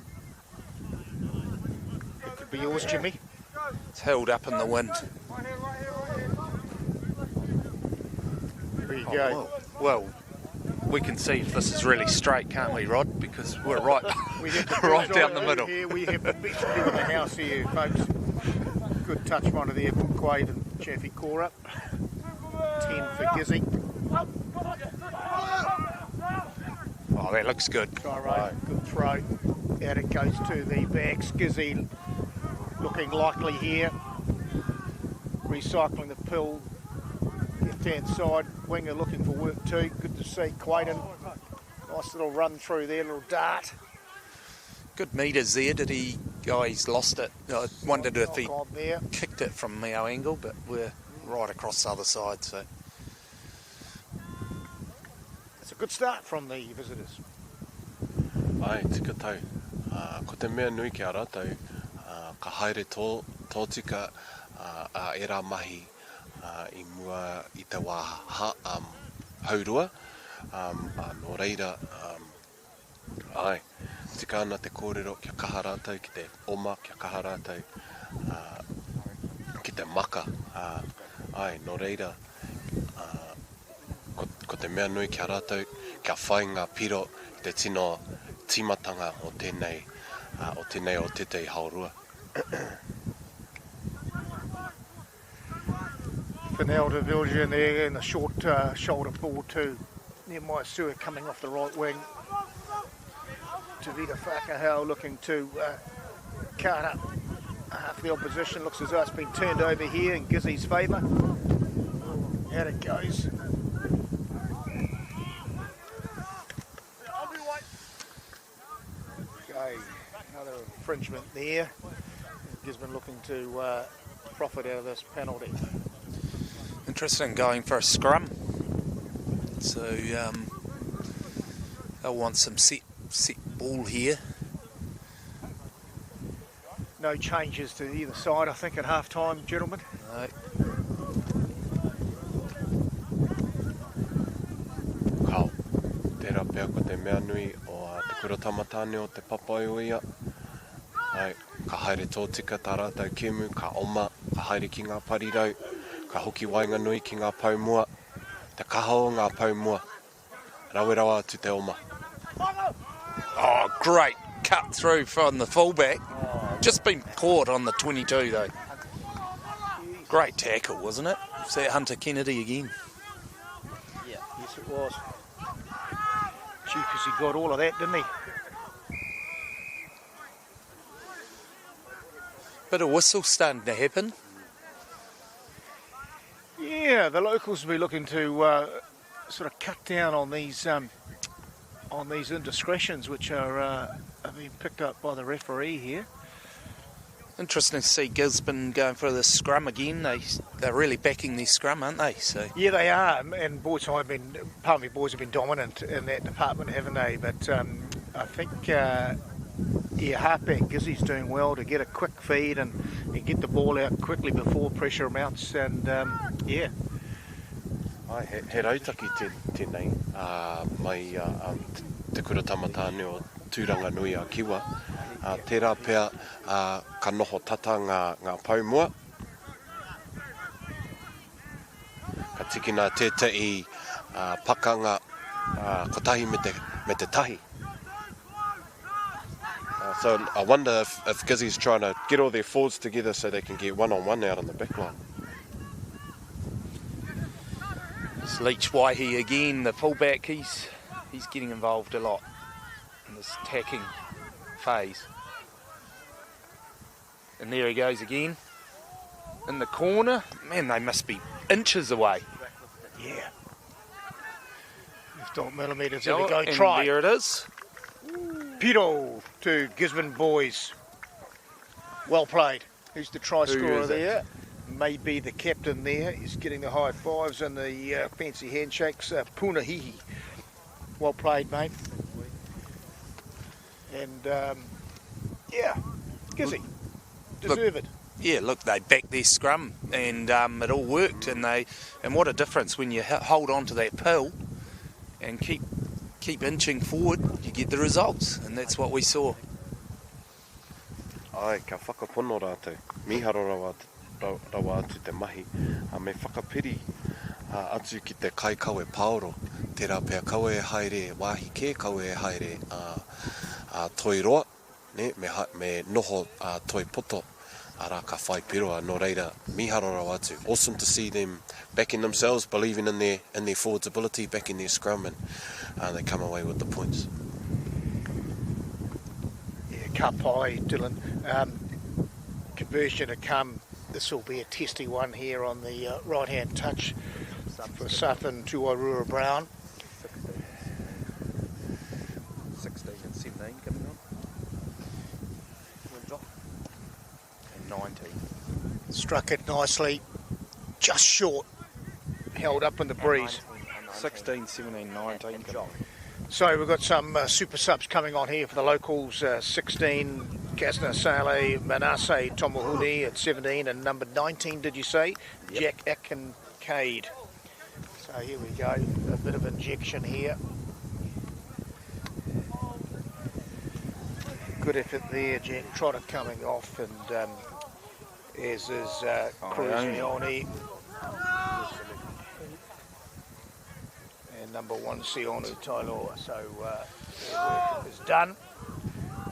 It could be yours, Jimmy. It's held up in the wind. There you go. Well, we can see if this is really straight, can't we, Rod? Because we're right, right down the middle. Here we have the best view in the house here, folks. Good touch one of there from Quaid and Chaffey Cora. 10 for Gizzy. Oh, that looks good. Right. Good throw. Out it goes to the backs. Gizzy looking likely here. Recycling the pill. Left-hand side. Winger looking for work too. Good to see Quaden. Nice little run through there, little dart. Good metres there. Did he... Oh, he's lost it. I wondered if he there. Kicked it from our angle, but we're right across the other side, so... It's a good start from the visitors. Ai, tika tau. Ko te mea nui ki a rātou, ka haere tōtika a era mahi I mua I te wā haurua. Nō reira, ai, tika ana te kōrero kia kaha rātou, ki te oma kia kaha rātou, ki te maka. Ai, nō reira, ko te mea nui ki a rātou, kia whai ngā piro I te tino timatanga o tēnei o tetei haurua. Fennell de Villiers there in the short shoulder ball to Nehemiah Sua coming off the right wing. Tavita Whakahau looking to cut up half the opposition. Looks as though it's been turned over here in Gizzy's favour. Out it goes. Okay, another infringement there. Gisborne looking to profit out of this penalty. Interesting going for a scrum. So they'll want some set ball here. No changes to either side, I think, at half time, gentlemen. No. Kau, tērā pēr ko te mea nui o te kura tamatāne o te papai o ia. Ai, ka haere tōtika tā rātou kēmu, ka oma, ka haere ki ngā parirau, ka hoki wainga nui ki ngā paumua, te kaha o ngā paumua. Rawerawa atu te oma. Oh, great cut through from the fullback. Just been caught on the 22 though. Great tackle, wasn't it? Was that Hunter Kennedy again? Yeah, yes it was. Cheapers, he got all of that, didn't he? Bit of whistle starting to happen. Yeah, the locals will be looking to sort of cut down on these indiscretions which are being picked up by the referee here. Interesting to see Gisborne going for the scrum again. They're really backing their scrum, aren't they? So yeah, they are, and Boys High Palmy Boys have been dominant in that department, haven't they? But I think halfback Gizzy's doing well to get a quick feed and get the ball out quickly before pressure mounts, and yeah. Ai, he rautaki tēnei, mai te kura tamatāne o tūranga nui a kiwa. Tērā pēr ka noho tata ngā paumua. Ka tikina tētai pakanga kotahi me te tahi. So I wonder if Gizzy's trying to get all their forwards together so they can get one-on-one out on the back line. It's Leach Waihi again, the fullback, he's getting involved a lot in this attacking phase. And there he goes again, in the corner. Man, they must be inches away. Yeah. 15 millimetres, there we go, and try. There it is. Piro to Gisborne Boys. Well played. Who's the try scorer there? Maybe the captain there. He's getting the high fives and the fancy handshakes. Punahihi. Well played, mate. And yeah, Gizzy. Deserve it. Yeah, look, they backed their scrum and it all worked. And what a difference when you hold on to that pill and keep inching forward, you get the results, and that's what we saw. Ai, ka whakapono rātou. Miharo rawa atu te mahi. Me whakapiri atu ki te kai kawe paoro. Tērā pēr kawe e haere, wāhi ke kawe e haere toi roa, me noho toi poto. Ara ka whai piroa, no reira, miharo rawa atu. Awesome to see them backing themselves, believing in their forwards' ability, backing their scrum, and they come away with the points. Yeah, ka pai, Dylan. Conversion to come. This will be a testy one here on the right-hand touch for Sutton to Rotorua Brown. 16 and 17 coming on. And 19. Struck it nicely, just short, held up in the breeze. 16, 17, 19. So we've got some super subs coming on here for the locals. 16, Kasna Saleh, Manasseh Tomohuni at 17, and number 19, did you say? Yep. Jack Akincaid. So here we go, a bit of injection here. Good effort there, Jack Trotter coming off, and as is Cruzioni. And number 1, Sionu Tailoa. So their work is done.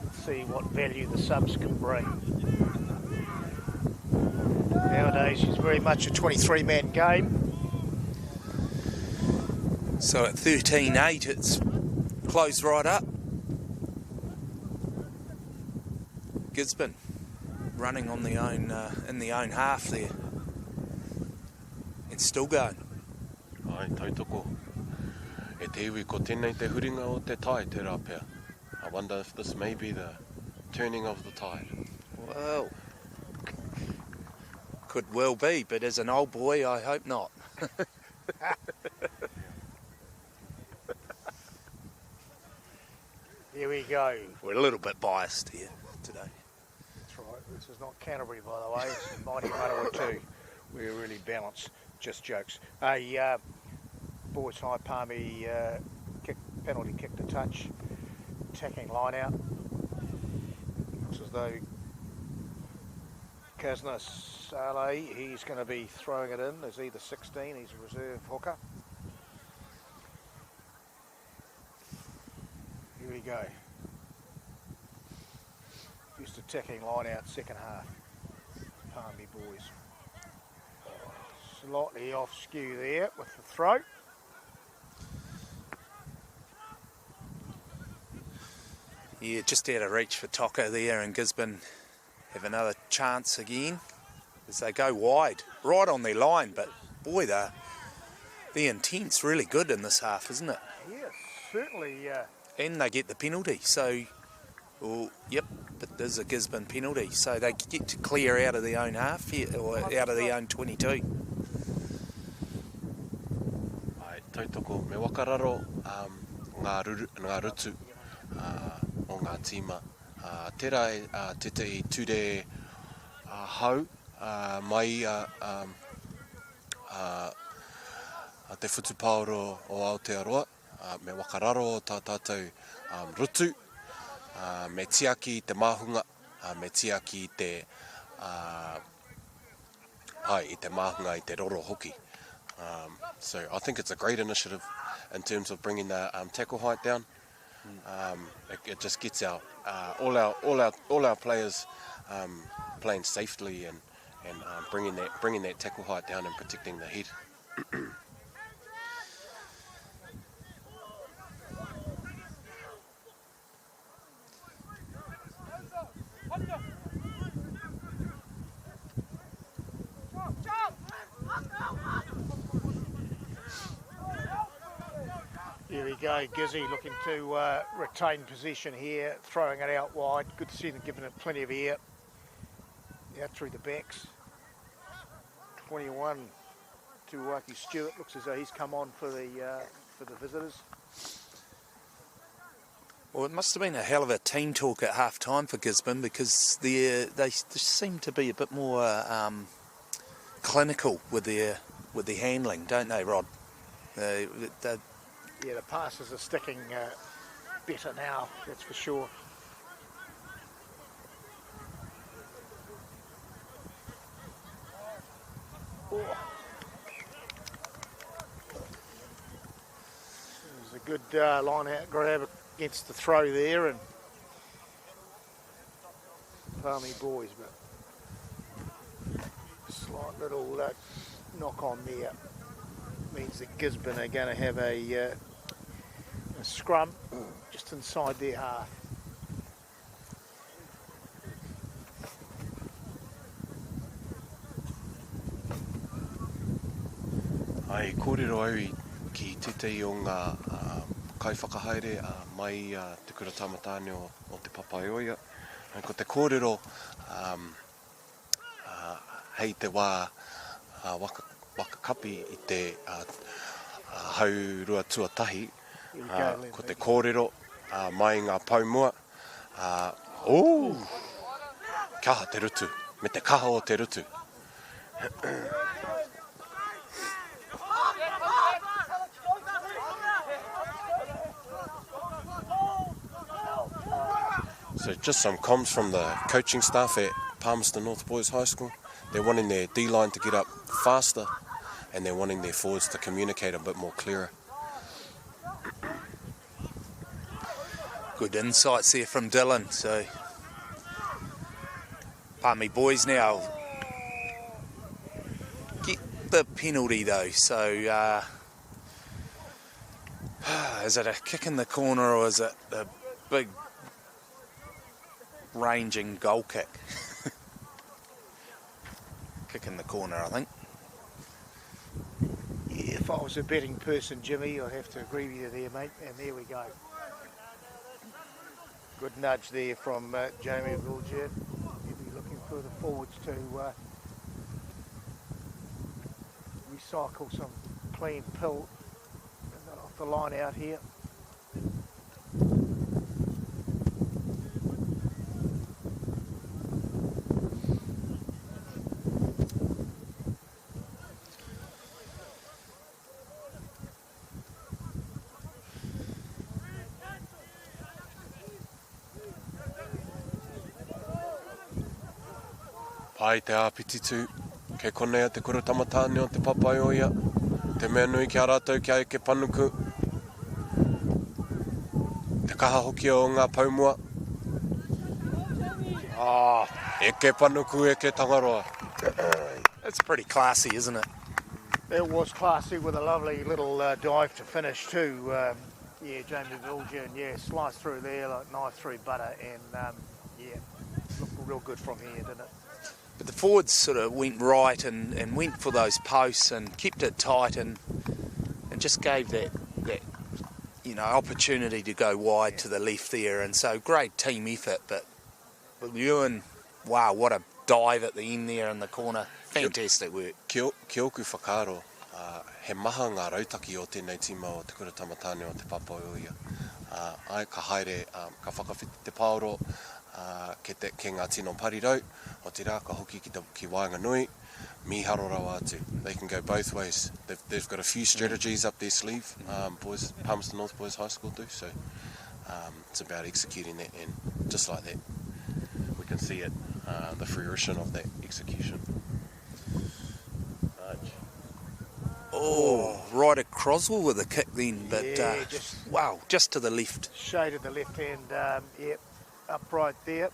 Let's see what value the subs can bring. Nowadays, it's very much a 23-man game. So at 13-8, it's closed right up. Gisborne running on the own in the own half there. It's still going. Ai, tautoko. E te iwi ko tēnei te huringa o te tai te rāpea. I wonder if this may be the turning of the tide. Well, could well be, but as an old boy, I hope not. Here we go. We're a little bit biased here today. That's right. This is not Canterbury, by the way. It's mighty Rotorua. We're really balanced. Just jokes. Boys High Palmy penalty kick to touch. Attacking line out. Looks as though Kazna Saleh, he's going to be throwing it in as either 16, he's a reserve hooker. Here we go. Just attacking line out second half. Palmy Boys. Slightly off skew there with the throw. Yeah, just out of reach for Toko there, and Gisborne have another chance again as they go wide, right on their line. But boy, the intent's really good in this half, isn't it? Yes, certainly. And they get the penalty, so, well, yep, but there's a Gisborne penalty, so they get to clear out of their own half, or out of their own 22. Ai, tautoko, me wakararo ngā rutu o ngā tīma. Tērā te te ture hau mai te whutupāoro o Aotearoa. Me wakararo o tā tātou rutu, me tiaki te mahunga, me tiaki te i te mahunga i te roro hoki. So I think it's a great initiative in terms of bringing the tackle height down. It just gets all our players playing safely and bringing that tackle height down and protecting the head. Here we go, Gizzy looking to retain possession here, throwing it out wide. Good to see them giving it plenty of air. Out through the backs. 21 to Waki Stewart. Looks as though he's come on for the visitors. Well, it must have been a hell of a team talk at half time for Gisborne, because they seem to be a bit more clinical with their handling, don't they, Rod? Yeah, the passes are sticking better now, that's for sure. Oh. There's a good line out grab against the throw there, and Palmy Boys, but slight little knock on there means that Gisborne are going to have a scrum just inside their half. Ai, kōrero au ki tetei o ngā kaiwhakahaere mai te kura tamatāne o te papaioia. Ko te kōrero hei te wā wakakapi i te haurua tuatahi. Ko te kōrero mai ngā paumua. Kaha te rutu, me te kaha o te rutu. So just some comms from the coaching staff at Palmerston North Boys High School. They're wanting their D-line to get up faster, and they're wanting their forwards to communicate a bit more clearer. Good insights there from Dylan. So Palmy Boys now took the penalty though, so is it a kick in the corner or is it a big ranging goal kick? Kick in the corner, I think. Yeah, if I was a betting person, Jimmy, I'd have to agree with you there, mate. And there we go. Good nudge there from Jamie Villiers. He'll be looking further forwards to recycle some clean pill off the line out here. Pai te āpititu, ke konea te kura tamatāne o te papai o ia, te mea nui ki a rātou ki ai ke panuku, te kaha hoki o ngā paumua. E ke panuku, e ke tangaroa. That's pretty classy, isn't it? It was classy with a lovely little dive to finish too. Yeah, Jamie Villiers, and yeah, sliced through there like knife through butter, and yeah, looked real good from here, didn't it? But the forwards sort of went right and went for those posts and kept it tight and just gave that opportunity to go wide to the left there. And so great team effort. But with Ewan, wow, what a dive at the end there in the corner. Fantastic work. Ki oku whakaaro, he maha ngā rautaki o tēnei tima o te kura tamatāne o te papai o ia. Ai ka haere, ka whakawhiti te paoro, ke ngā tino parirau, o te rā ka hoki ki Wainganui, miharo rau atu. They can go both ways. They've got a few strategies up their sleeve, Palmerston North Boys High School do, so it's about executing that, and just like that, we can see it, the fruition of that execution. Oh, right at Croswell with a kick then, but yeah, wow, just to the left. Shaded the left hand, yep, upright there.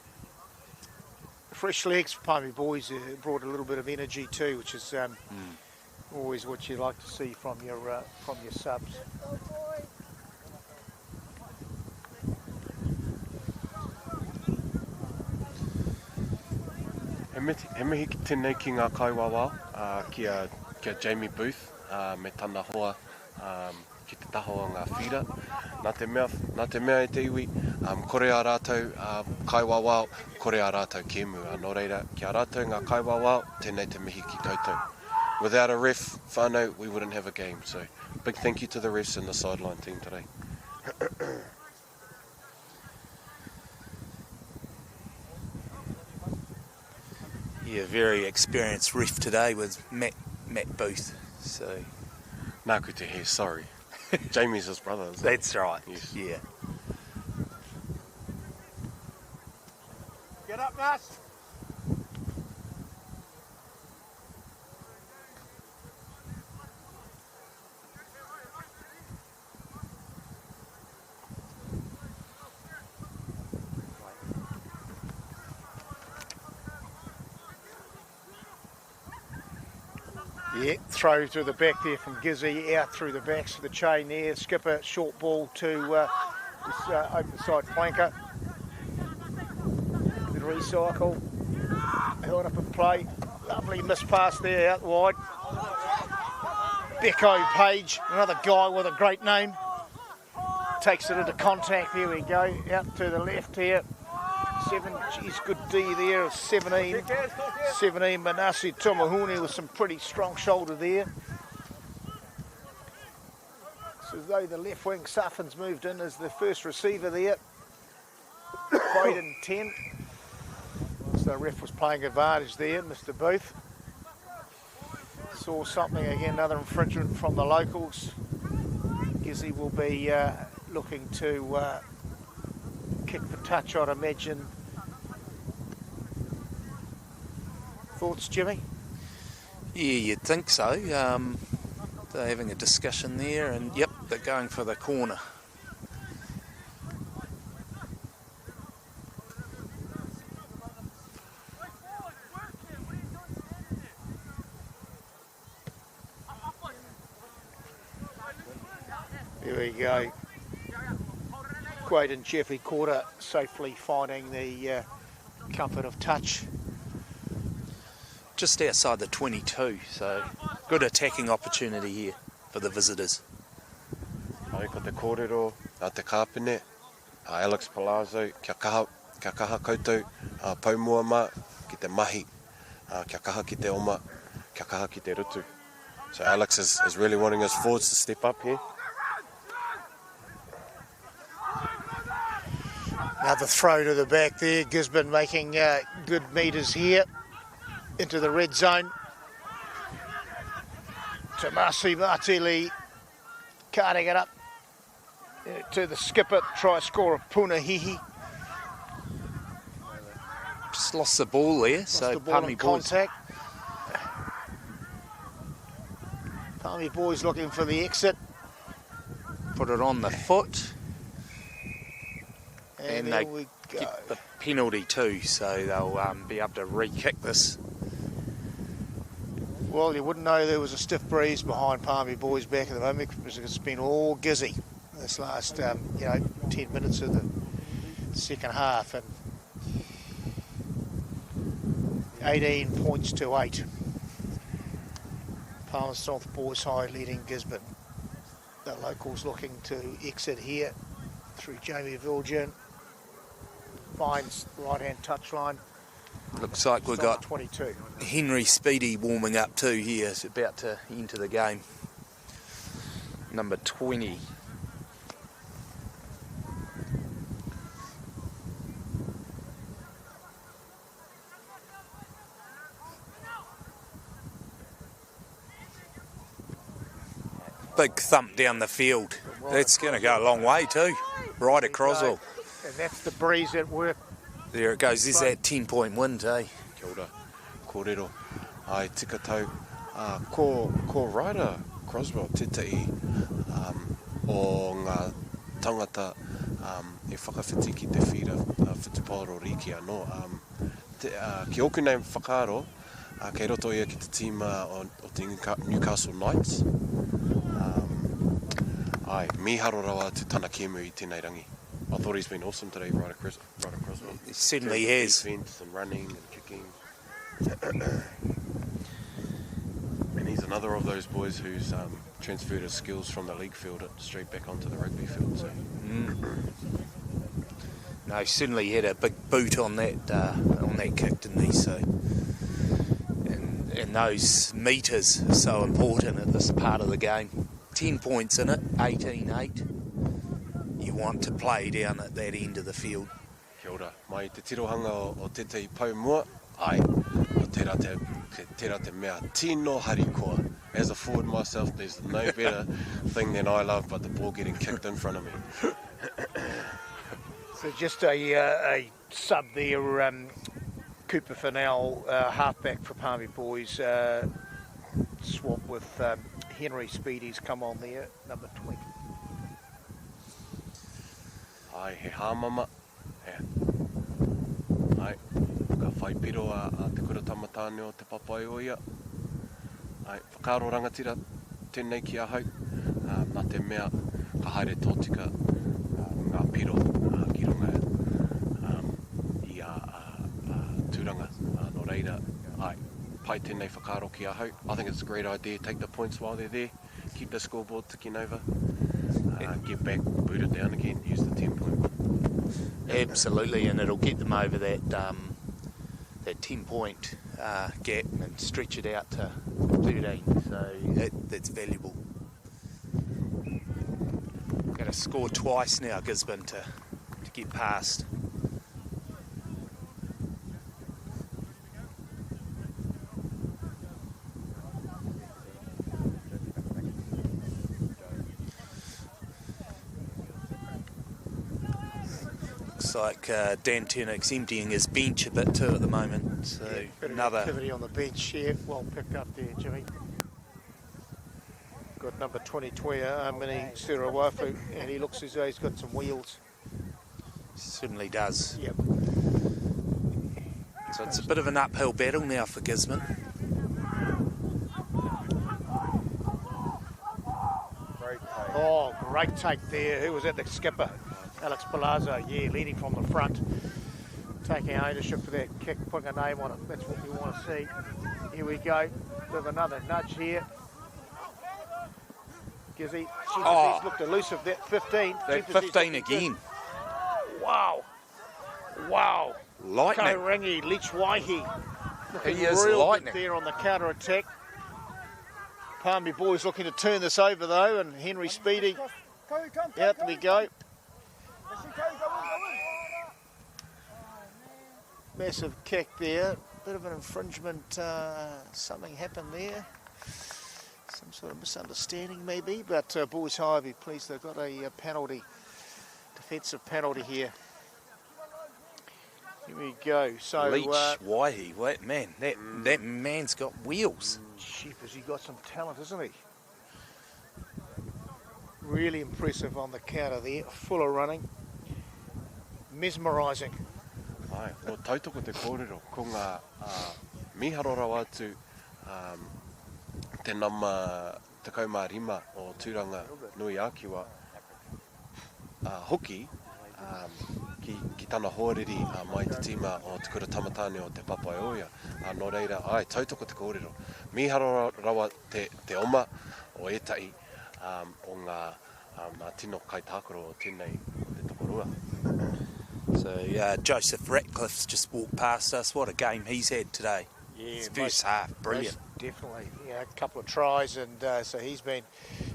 Fresh legs for Paly Boys brought a little bit of energy too, which is always what you like to see from your subs. He mihi tēnei ki ngā kaiwawa, kia Jamie Booth, me tana hoa ki te taho o ngā whira. Nā te mea e te iwi, kore a rātou kaiwawao, kore a rātou kēmu. Nō reira, ki a rātou ngā kaiwawao, tēnei te mihi ki koutou. Without a ref, whānau, we wouldn't have a game. So, big thank you to the refs and the sideline team today. Yeah, very experienced ref today with Matt Booth. So, nā ku te he, sorry. Jamie's his brother, isn't That's it? right, yes. Yeah. Get up, Mass. Yeah, throw to the back there from Gizzy, out through the backs of the chain there. Skipper, short ball to this open side flanker. The recycle, held up in play. Lovely miss pass there out wide. Becco Page, another guy with a great name. Takes it into contact, there we go, out to the left here. 7, geez, good D there of 17. 17, Manasi Tomahuni with some pretty strong shoulder there. So as though the left wing Suffin's moved in as the first receiver there. Played in 10. So the ref was playing advantage there, Mr. Booth. Saw something again, another infringement from the locals. Gizzy will be looking to kick the touch, I'd imagine. Thoughts, Jimmy? Yeah, you'd think so. They're having a discussion there, and yep, they're going for the corner. Here we go. Quade and Jeffrey Corder safely finding the comfort of touch. Just outside the 22, so good attacking opportunity here for the visitors. Ai ko te kōrero, a te kāpene, Alex Palazzo, kia kaha koutou, paumua mā ki te mahi, kia kaha ki te oma, kia kaha ki te rutu. So Alex is really wanting his forwards to step up here. Another throw to the back there. Gisborne making good metres here into the red zone. Tomasi Martili carting it up to the skipper, try score of Punahihi. Just lost the ball there, so Palmy Boys. Contact. Palmy Boys looking for the Put it on the foot. And they we go. Get the penalty too, so they'll be able to re-kick this. Well, you wouldn't know there was a stiff breeze behind Palmy Boys back at the moment because it's been all gizzy this last, 10 minutes of the second half, and 18 points to 8. Palmerston North Boys High leading Gisborne. The locals looking to exit here through Jamie Viljan. Finds right-hand touchline. Looks like we've got 22. Henry Speedy warming up too here. He's about to enter the game. Number 20. Big thump down the field. That's going to go a long way too. Right across all. And that's the breeze at work. There it goes. There's that 10-point wind, eh? Kia ora, kōrero. Ai tika tau. Ko Ryder Croswell tētai o ngā tangata e whakawhiti ki te whira Whituparo Riki anō. Ki oku nei whakaaro, kei roto ia ki te tīma o te Newcastle Knights. Ai, miharo rawa te tana kemu I tēnei rangi. I thought he's been awesome today, right across. He certainly has. Defense and running and kicking. And he's another of those boys who's transferred his skills from the league field straight back onto the rugby field. So. No, he certainly had a big boot on that kick, didn't he? So, and those metres are so important at this part of the game. 10 points in it, 18-8. You want to play down at that end of the field. Kia ora. Mai te tirohanga o tētai paumua, ai, o tērā te mea tino harikoa. As a forward myself, there's no better thing than I love but the ball getting kicked in front of me. So just a sub there, Cooper Fennell, halfback for Palmy Boys, swap with Henry Speedy's come on there, number 20. Ai, he hāmama. Ai, ka whaipiro a te kura tamatāne o te papai o ia. Ai, whakaaro rangatira tēnei ki ahau. Nā te mea, ka haere tōtika ngā piro ki runga I tūranga. No reira, ai, pai tēnei whakaaro ki ahau. I think it's a great idea. Take the points while they're there. Keep the scoreboard ticking over. Get back, boot it down again, use the 10-point. Absolutely, and it'll get them over that 10-point gap and stretch it out to 13. So that's valuable. Going to score twice now, Gisborne, to get past. Like Dan Turnick's emptying his bench a bit too at the moment. So bit another of activity on the bench here. Well picked up there, Jimmy. Got number 20, Mini Surawafu, and he looks as though he's got some wheels. Certainly does. Yep. So it's a bit of an uphill battle now for Gisborne. Great play. Oh, great take there. Who was that? The skipper, Alex Palazzo. Yeah, leading from the front, taking ownership for that kick, putting a name on it. That's what we want to see. Here we go. With another nudge here. Gizzy. He's looked elusive. That 15. That 15 again. Wow. Wow. Lightning. Tauranga, Lichwaihi. He is real lightning. good there on the counter attack. Palmy Boys looking to turn this over though, and Henry Speedy out we go. Massive kick there, bit of an infringement, something happened there. Some sort of misunderstanding maybe, but Boys High, be pleased they've got a penalty, defensive penalty here. Here we go. So Leach, Waihi, wait, man, that man's got wheels. Jeepers, he got some talent, isn't he? Really impressive on the counter there, full of running, mesmerising. Ai, o tautoko te kōrero, ko ngā miharora watu te nama tekau mā rima o tūranga nui ākiwa hoki ki tana hōreri mai te tima o te kura tamatāne o te papai oia. Nō reira, ai, tautoko te kōrero. Miharora rawa te oma o etai o ngā tino kaitākoro o tēnei te tokorua. So Joseph Ratcliffe's just walked past us. What a game he's had today. Yeah, his first half, brilliant. Definitely. Yeah, a couple of tries, and so he's been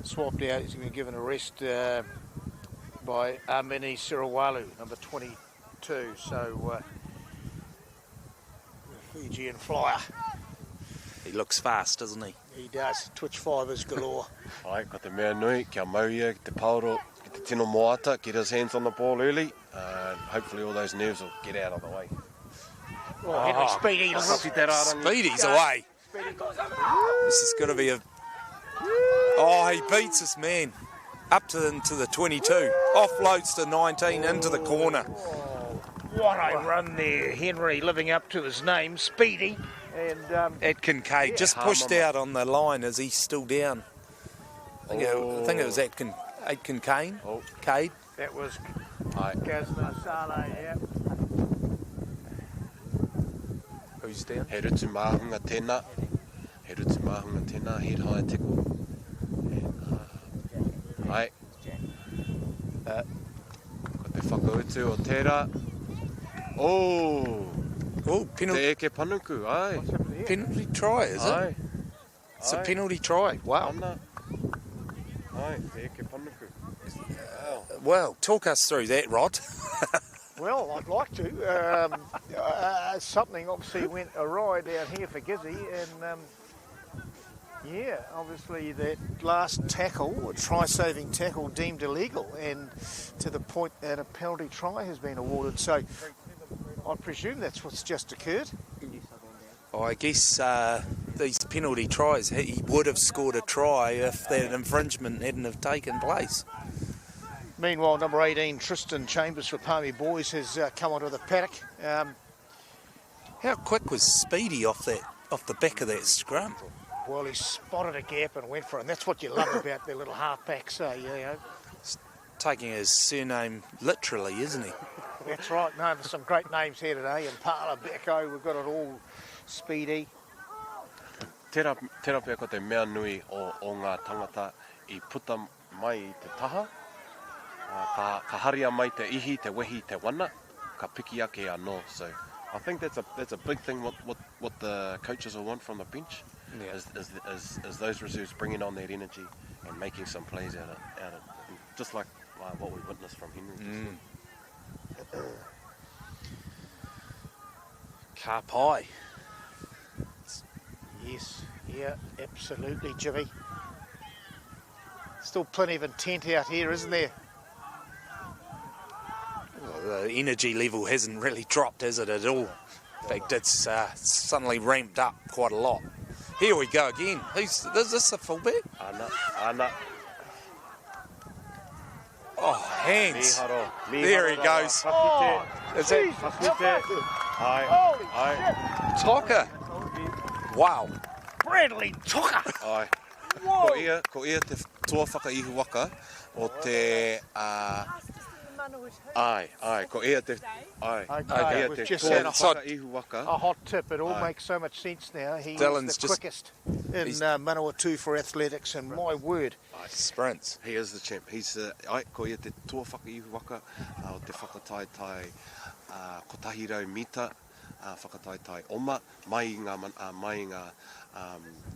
swapped out. He's been given a rest by Amini Sirawalu, number 22. So the Fijian flyer. He looks fast, doesn't he? He does. Twitch fibers galore. Ai, ko te mea nui, kia mauia, ki te pauro, ki te tino moata, get his hands on the ball early. Hopefully all those nerves will get out of the way. Oh, Henry Speedy. Speedy's away. This is going to be a... Oh, he beats this man. Up into the 22. Offloads to 19, into the corner. What a run there. Henry living up to his name, Speedy. And Ed Kincaid just pushed out on the line as he's still down. I think it was Ed Kincaid. Cade. That was Gazna Sale, yeah. Who's down? He rutu māhunga tēnā. He rutu māhunga tēnā. Head high tackle. Ai. Ko te whakautu o tērā. Oh, penalty. Te eke panuku, ai. Penalty try, is it? It's a penalty try. Wow. Ai, te eke panuku. Well, talk us through that, Rod. Well, I'd like to. Something obviously went awry down here for Gizzy, and yeah, obviously that last tackle, a try-saving tackle, deemed illegal, and to the point that a penalty try has been awarded. So I presume that's what's just occurred. Oh, I guess these penalty tries, he would have scored a try if that infringement hadn't have taken place. Meanwhile, number 18, Tristan Chambers for Palmy Boys has come onto the paddock. How quick was Speedy off the back of that scrum? Well, he spotted a gap and went for it, and that's what you love about their little halfbacks. Taking his surname literally, isn't he? That's right. No, there's some great names here today. Impala, Becco, we've got it all. Speedy. Tērā pia ko te mea nui o ngā tangata I puta mai I te taha. Ka haria mai te ihi, te wehi, te wana. Ka piki ake anō. So I think that's a big thing what the coaches will want from the bench. Yeah. As those reserves bringing on that energy and making some plays out of just like what we witnessed from Henry. Karpai. Yes, yeah, absolutely, Jimmy. Still plenty of intent out here, isn't there? Well, the energy level hasn't really dropped, has it, at all? In fact, it's suddenly ramped up quite a lot. Here we go again. Is this a fullback? Ana. Oh, hands. There he goes. Oh, is it? Toka. Wow. Bradley Toka. Ai. Ko ia tua whakaihu waka o te... Ai, ko ea te... Okay, we've just had a hot tip. It all makes so much sense now. He's Dylan's the quickest in Manawatu for athletics, and my word. Sprints. He is the champ. He's ko ea te tua whakaihu waka o te whakatai tai kotahirau mita, whakatai tai oma, mai i ngā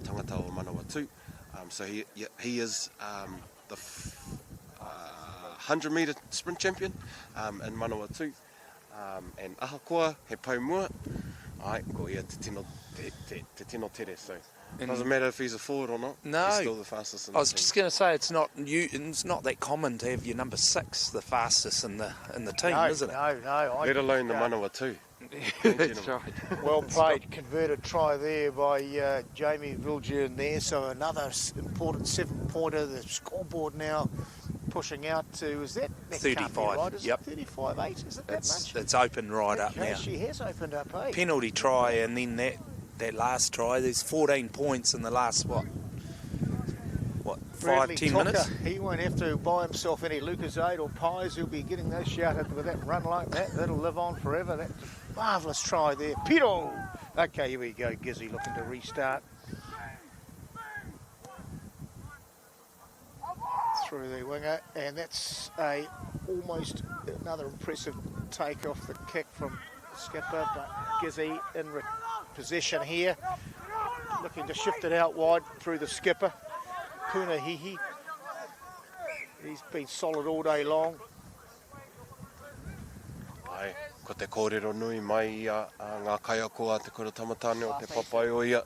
tangata o Manawatu. So he is the 100 metre sprint champion in Manawatu. And ahakoa, he paumua, ko ia te tino tere. So it doesn't matter if he's a forward or not, he's still the fastest in the team. I was just going to say, it's not that common to have your number 6 the fastest in the team, isn't it? No. Let alone the Manawatu. That's right. Well played, converted try there by Jamie Viljoen there. So another important 7-pointer. The scoreboard now pushing out to, is that 35? Right, is yep. 35-8, is it that much? It's open right up now. She has opened up, eh? Penalty try, and then that last try, there's 14 points in the last, what 5-10 minutes? He won't have to buy himself any Lucasade or pies. He'll be getting those shouted with that run like that. That'll live on forever. That's a marvellous try there. Piro! Okay, here we go. Gizzy looking to restart. Through the winger, and that's almost another impressive take off the kick from the skipper, but Gizzy in possession here, looking to shift it out wide through the skipper, Punahihi. He's been solid all day long. Ai, ko te kōrero nui mai ia ngā kaiakoa te kura tamatane o te papai o ia.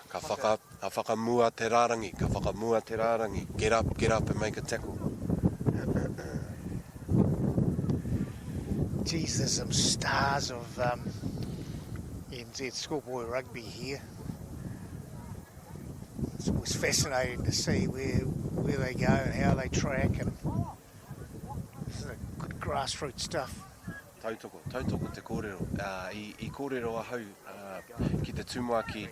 Ka whakamua te rārangi, ka whakamua te rārangi. Get up and make a tackle. Geez, there's some stars of NZ schoolboy rugby here. It's always fascinating to see where they go and how they track, and this is good grassroots stuff. Tautoko te kōrero. I kōrero ahau ki te tumuaki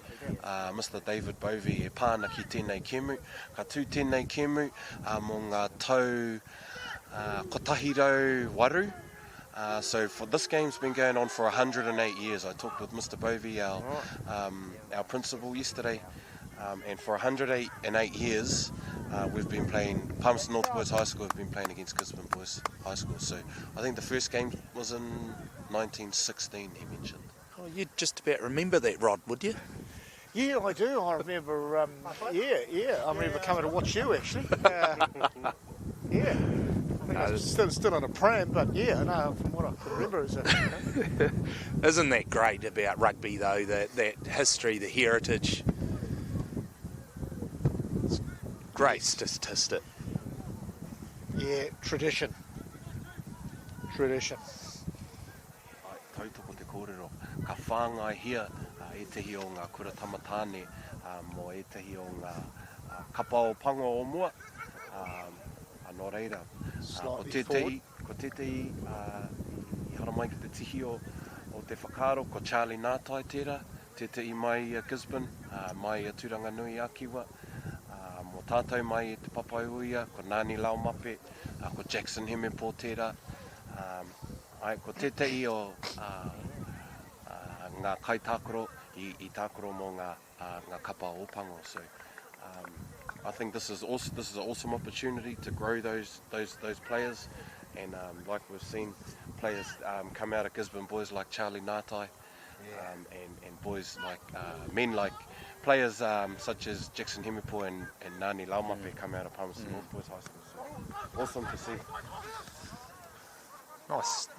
Mr. David Bovey e pāna ki tēnei kemu. Ka tū tēnei kemu mō ngā tau kotahirau waru. So for this game's been going on for 108 years. I talked with Mr. Bovey, our principal, yesterday, and for 108 years we've been playing, Palmerston North Boys High School have been playing against Gisborne Boys High School. So I think the first game was in 1916, he mentioned. Oh, you'd just about remember that, Rod, would you? Yeah, I do. I remember, I remember coming to watch you, actually. Yeah. I was still on a pram, but yeah, no, from what I can remember is it. Isn't that great about rugby, though, that history, the heritage? It's great statistic. Yeah, tradition. Tautoko te kōrero. Ka whāngai hia e tehi o ngā kura tamatāne mō e tehi o ngā kapa o pango o mua. Anō reira. Ko tētei, I hara mai ki te tihi o te whakaro, ko Charlie Nātai tērā, tētei mai i Gisborne, mai i Tauranga Nui Akiwa, mō tātou mai i te papai uia, ko Nani Laumape, ko Jackson Hemepo tērā, ko tētei o ngā kai tākoro, i tākoro mō ngā kapa o pango. So, I think this is an awesome opportunity to grow those players, and like we've seen players come out of Gisborne Boys like Charlie Nātai, and boys like men like players such as Jackson Hemepo and Nani Laumape come out of Palmerston North Boys High School. So awesome to see.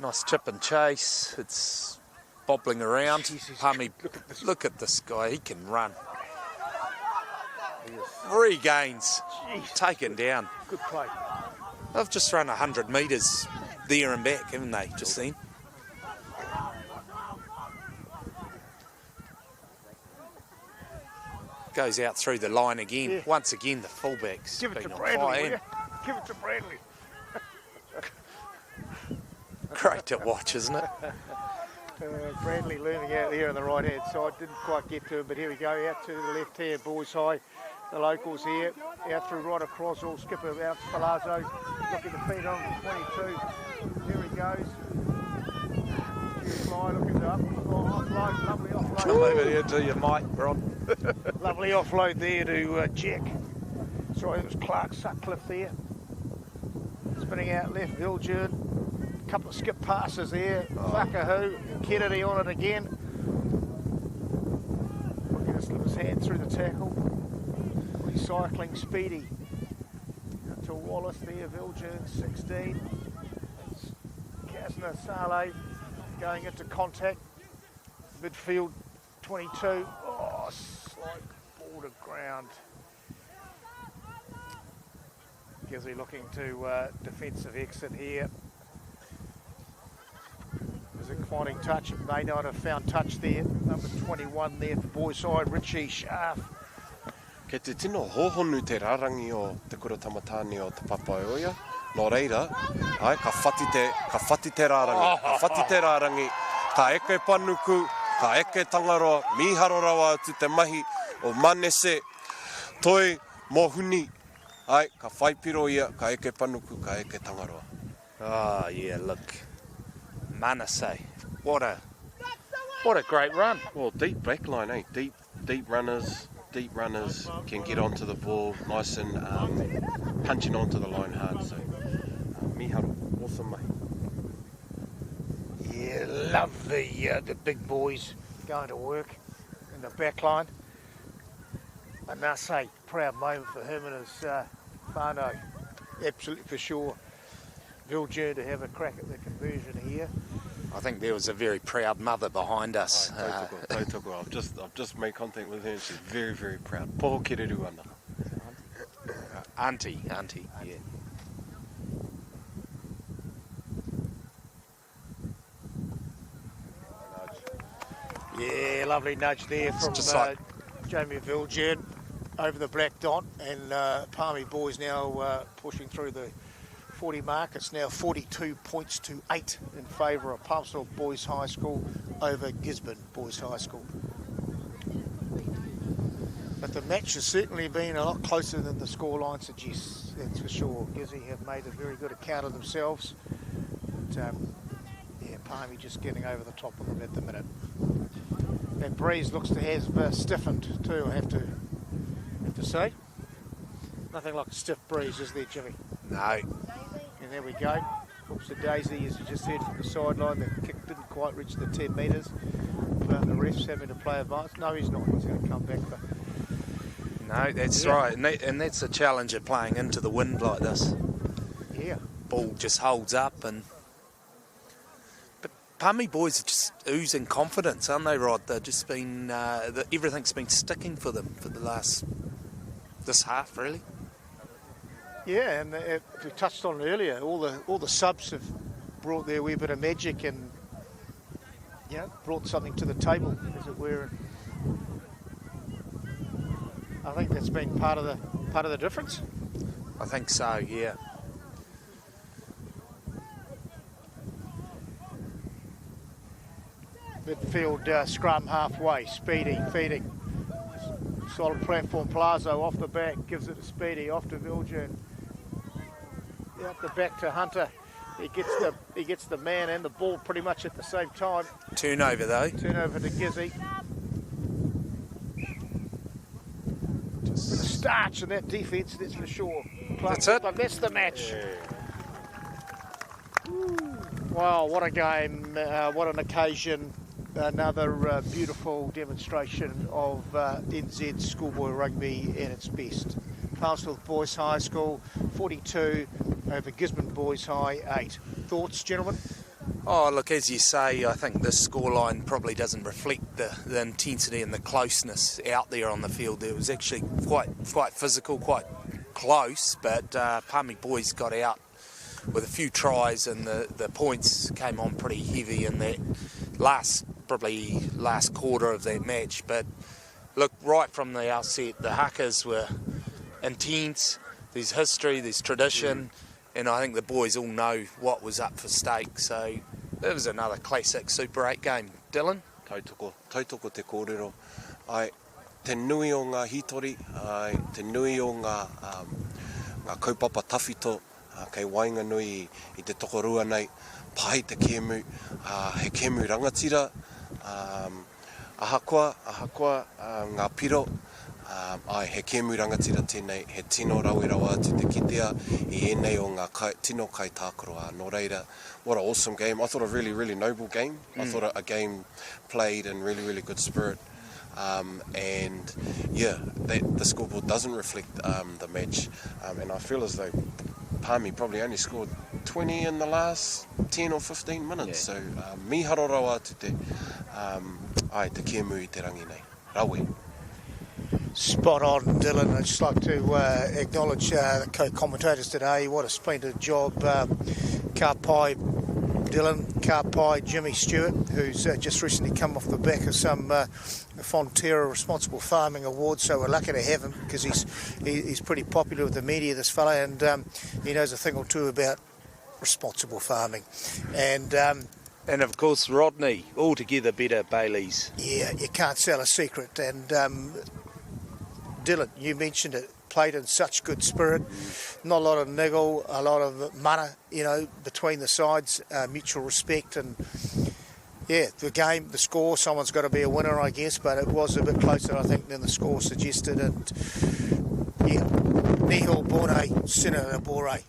Nice chip and chase. It's bobbling around. Palmy, look at this guy. He can run. 3 gains, taken down. Good play. They've just run 100 metres there and back, haven't they, just then? Goes out through the line again. Yeah. Once again, the fullback's Give it been to on Bradley, fire. will you? Give it to Bradley. Great to watch, isn't it? Bradley learning out there on the right hand side, didn't quite get to him, but here we go, out to the left hand, Boys High, the locals here. out through right across, all skipper out, Palazzo, looking to feed on for 22. There he goes. Fly, looking to offload, lovely offload. Come over here to your mic, Rod. Lovely offload there to Jack. Sorry, it was Clark Sutcliffe there. Spinning out left, Viljoen. Couple of skip passes there. Whakahu, Kennedy on it again. Looking to slip his hand through the tackle. Recycling Speedy. To Wallace there, Viljoen 16. It's Kasna Saleh going into contact. Midfield 22. Oh, slight ball to ground. Gizzy looking to defensive exit here. There's a clotting touch. May not have found touch there. Number 21 there for Boys High, Richie Sharp. Kei te tino hohonu te rarangi o te kura tamatāne o te papaoia. Nō reira, ai, ka whati te rarangi. Ka whati te rarangi. Ka eke panuku, ka eke tangaroa, miharo rawa atu te mahi o manese, toi, mohuni. Ai, ka whaipiro ia, ka eke panuku, ka eke tangaroa. Oh, yeah, look. Manase. What a great run. Well, deep backline, eh? Deep runners can get onto the ball nice and punching onto the line hard. So, miharo, awesome, mate. Yeah, love the big boys going to work in the back line. And I say, proud moment for him and his whānau. Absolutely for sure. Viljoen to have a crack at the conversion here. I think there was a very proud mother behind us. Tautoko. I've just made contact with her and she's very, very proud. Poho kereru ana. Auntie, yeah. Yeah, lovely nudge there from Jamie Viljoen over the black dot, and Paly Boys now pushing through the 40 mark. It's now 42 points to 8 in favour of Palmerston North Boys High School over Gisborne Boys High School. But the match has certainly been a lot closer than the scoreline suggests, that's for sure. Gizzy have made a very good account of themselves. But, yeah, Palmy just getting over the top of them at the minute. That breeze looks to have stiffened too, I have to say. Nothing like a stiff breeze, is there, Jimmy? No. And there we go. Oops, the daisy, as you just heard from the sideline, the kick didn't quite reach the 10 metres. But the ref's having to play advance. No, he's not. He's going to come back for... No, that's right. And that's the challenge of playing into the wind like this. Yeah. Ball just holds up and... But Palmy Boys are just oozing confidence, aren't they, Rod? They've just been... everything's been sticking for them for the last... this half, really. Yeah, and we touched on it earlier. All the subs have brought their wee bit of magic and brought something to the table, as it were. I think that's been part of the difference. I think so, yeah. Midfield scrum halfway, Speedy feeding. Solid platform, Palazzo off the back, gives it to Speedy, off to Viljoen. Out the back to Hunter. He gets the man and the ball pretty much at the same time. Turnover though. Turnover to Gizzy. Just a starch in that defence, that's for sure. That's it. But that's the match. Wow, what a game, what an occasion. Another beautiful demonstration of NZ schoolboy rugby at its best. Palmerston North Boys High School, 42 over Gisborne Boys High, 8. Thoughts, gentlemen? Oh, look, as you say, I think this scoreline probably doesn't reflect the intensity and the closeness out there on the field. It was actually quite physical, quite close, but Palmy Boys got out with a few tries and the points came on pretty heavy in that last quarter of that match. But look, right from the outset, the Huckers were intense. There's history, there's tradition, and I think the boys all know what was up for stake. So it was another classic Super 8 game. Dylan? Tautoko te kōrero. Ai, te nui o ngā hitori, te nui o ngā kaupapa tawhito, kei wainga nui I te tokorua nei, pai te kēmu, he kēmu rangatira, ahakoa, ngā piro, he kēmu rangatira tēnei, he tino rawerawa atu te kitea, I enei o ngā tino kai tākoroa. Nō reira, what an awesome game. I thought a really, really noble game. I thought a game played in really, really good spirit. And yeah, the scoreboard doesn't reflect the match. And I feel as though Palmy probably only scored 20 in the last 10 or 15 minutes. So, mi harora atu te, te kēmu I te rangi nei. Rawe. Spot on, Dylan. I'd just like to acknowledge the co-commentators today. What a splendid job. Ka pai Dylan, ka pai Jimmy Stewart, who's just recently come off the back of some Fonterra Responsible Farming Awards, so we're lucky to have him because he's pretty popular with the media, this fella, and he knows a thing or two about responsible farming. And of course Rodney, altogether better Baileys. Yeah, you can't sell a secret. And Dylan, you mentioned it, played in such good spirit, not a lot of niggle, a lot of mana, between the sides, mutual respect, and yeah, the game, the score, someone's got to be a winner, I guess, but it was a bit closer, I think, than the score suggested, and yeah, Nihil Bone, Sina Bore.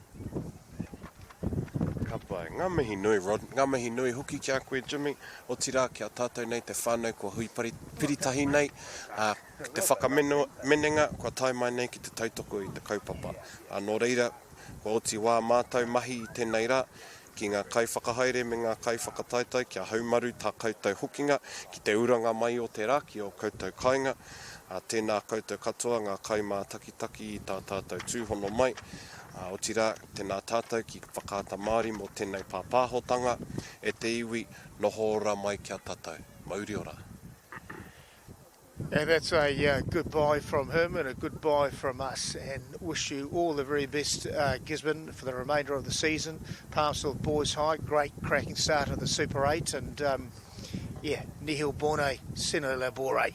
Kapai, ngā mihi nui, Rod, ngā mihi nui huki kia koe, Jimmy, o tira kia tātou nei te whānau kua hui piritahi nei, te whakamenenga, kua tai mai nei ki te tautoko I te kaupapa. Nō reira, kua oti wā mātou mahi I tēnei rā, ki ngā kai whakahaere me ngā kai whakataitai, kia haumaru tā koutou hokinga, ki te uranga mai o te rā, ki o koutou kainga, tēnā koutou katoa, ngā kai mā takitaki I tā tātou tūhono mai, o tira, tēnā tātou ki whakaata Māori mo tēnei pāpāhotanga, e te iwi, noho ora mai kia tātou. Mauri ora. And that's a goodbye from him and a goodbye from us, and wish you all the very best, Gisborne, for the remainder of the season. Palmerston North Boys High, great cracking start of the Super 8, and Nihil Bone, Sina Labore.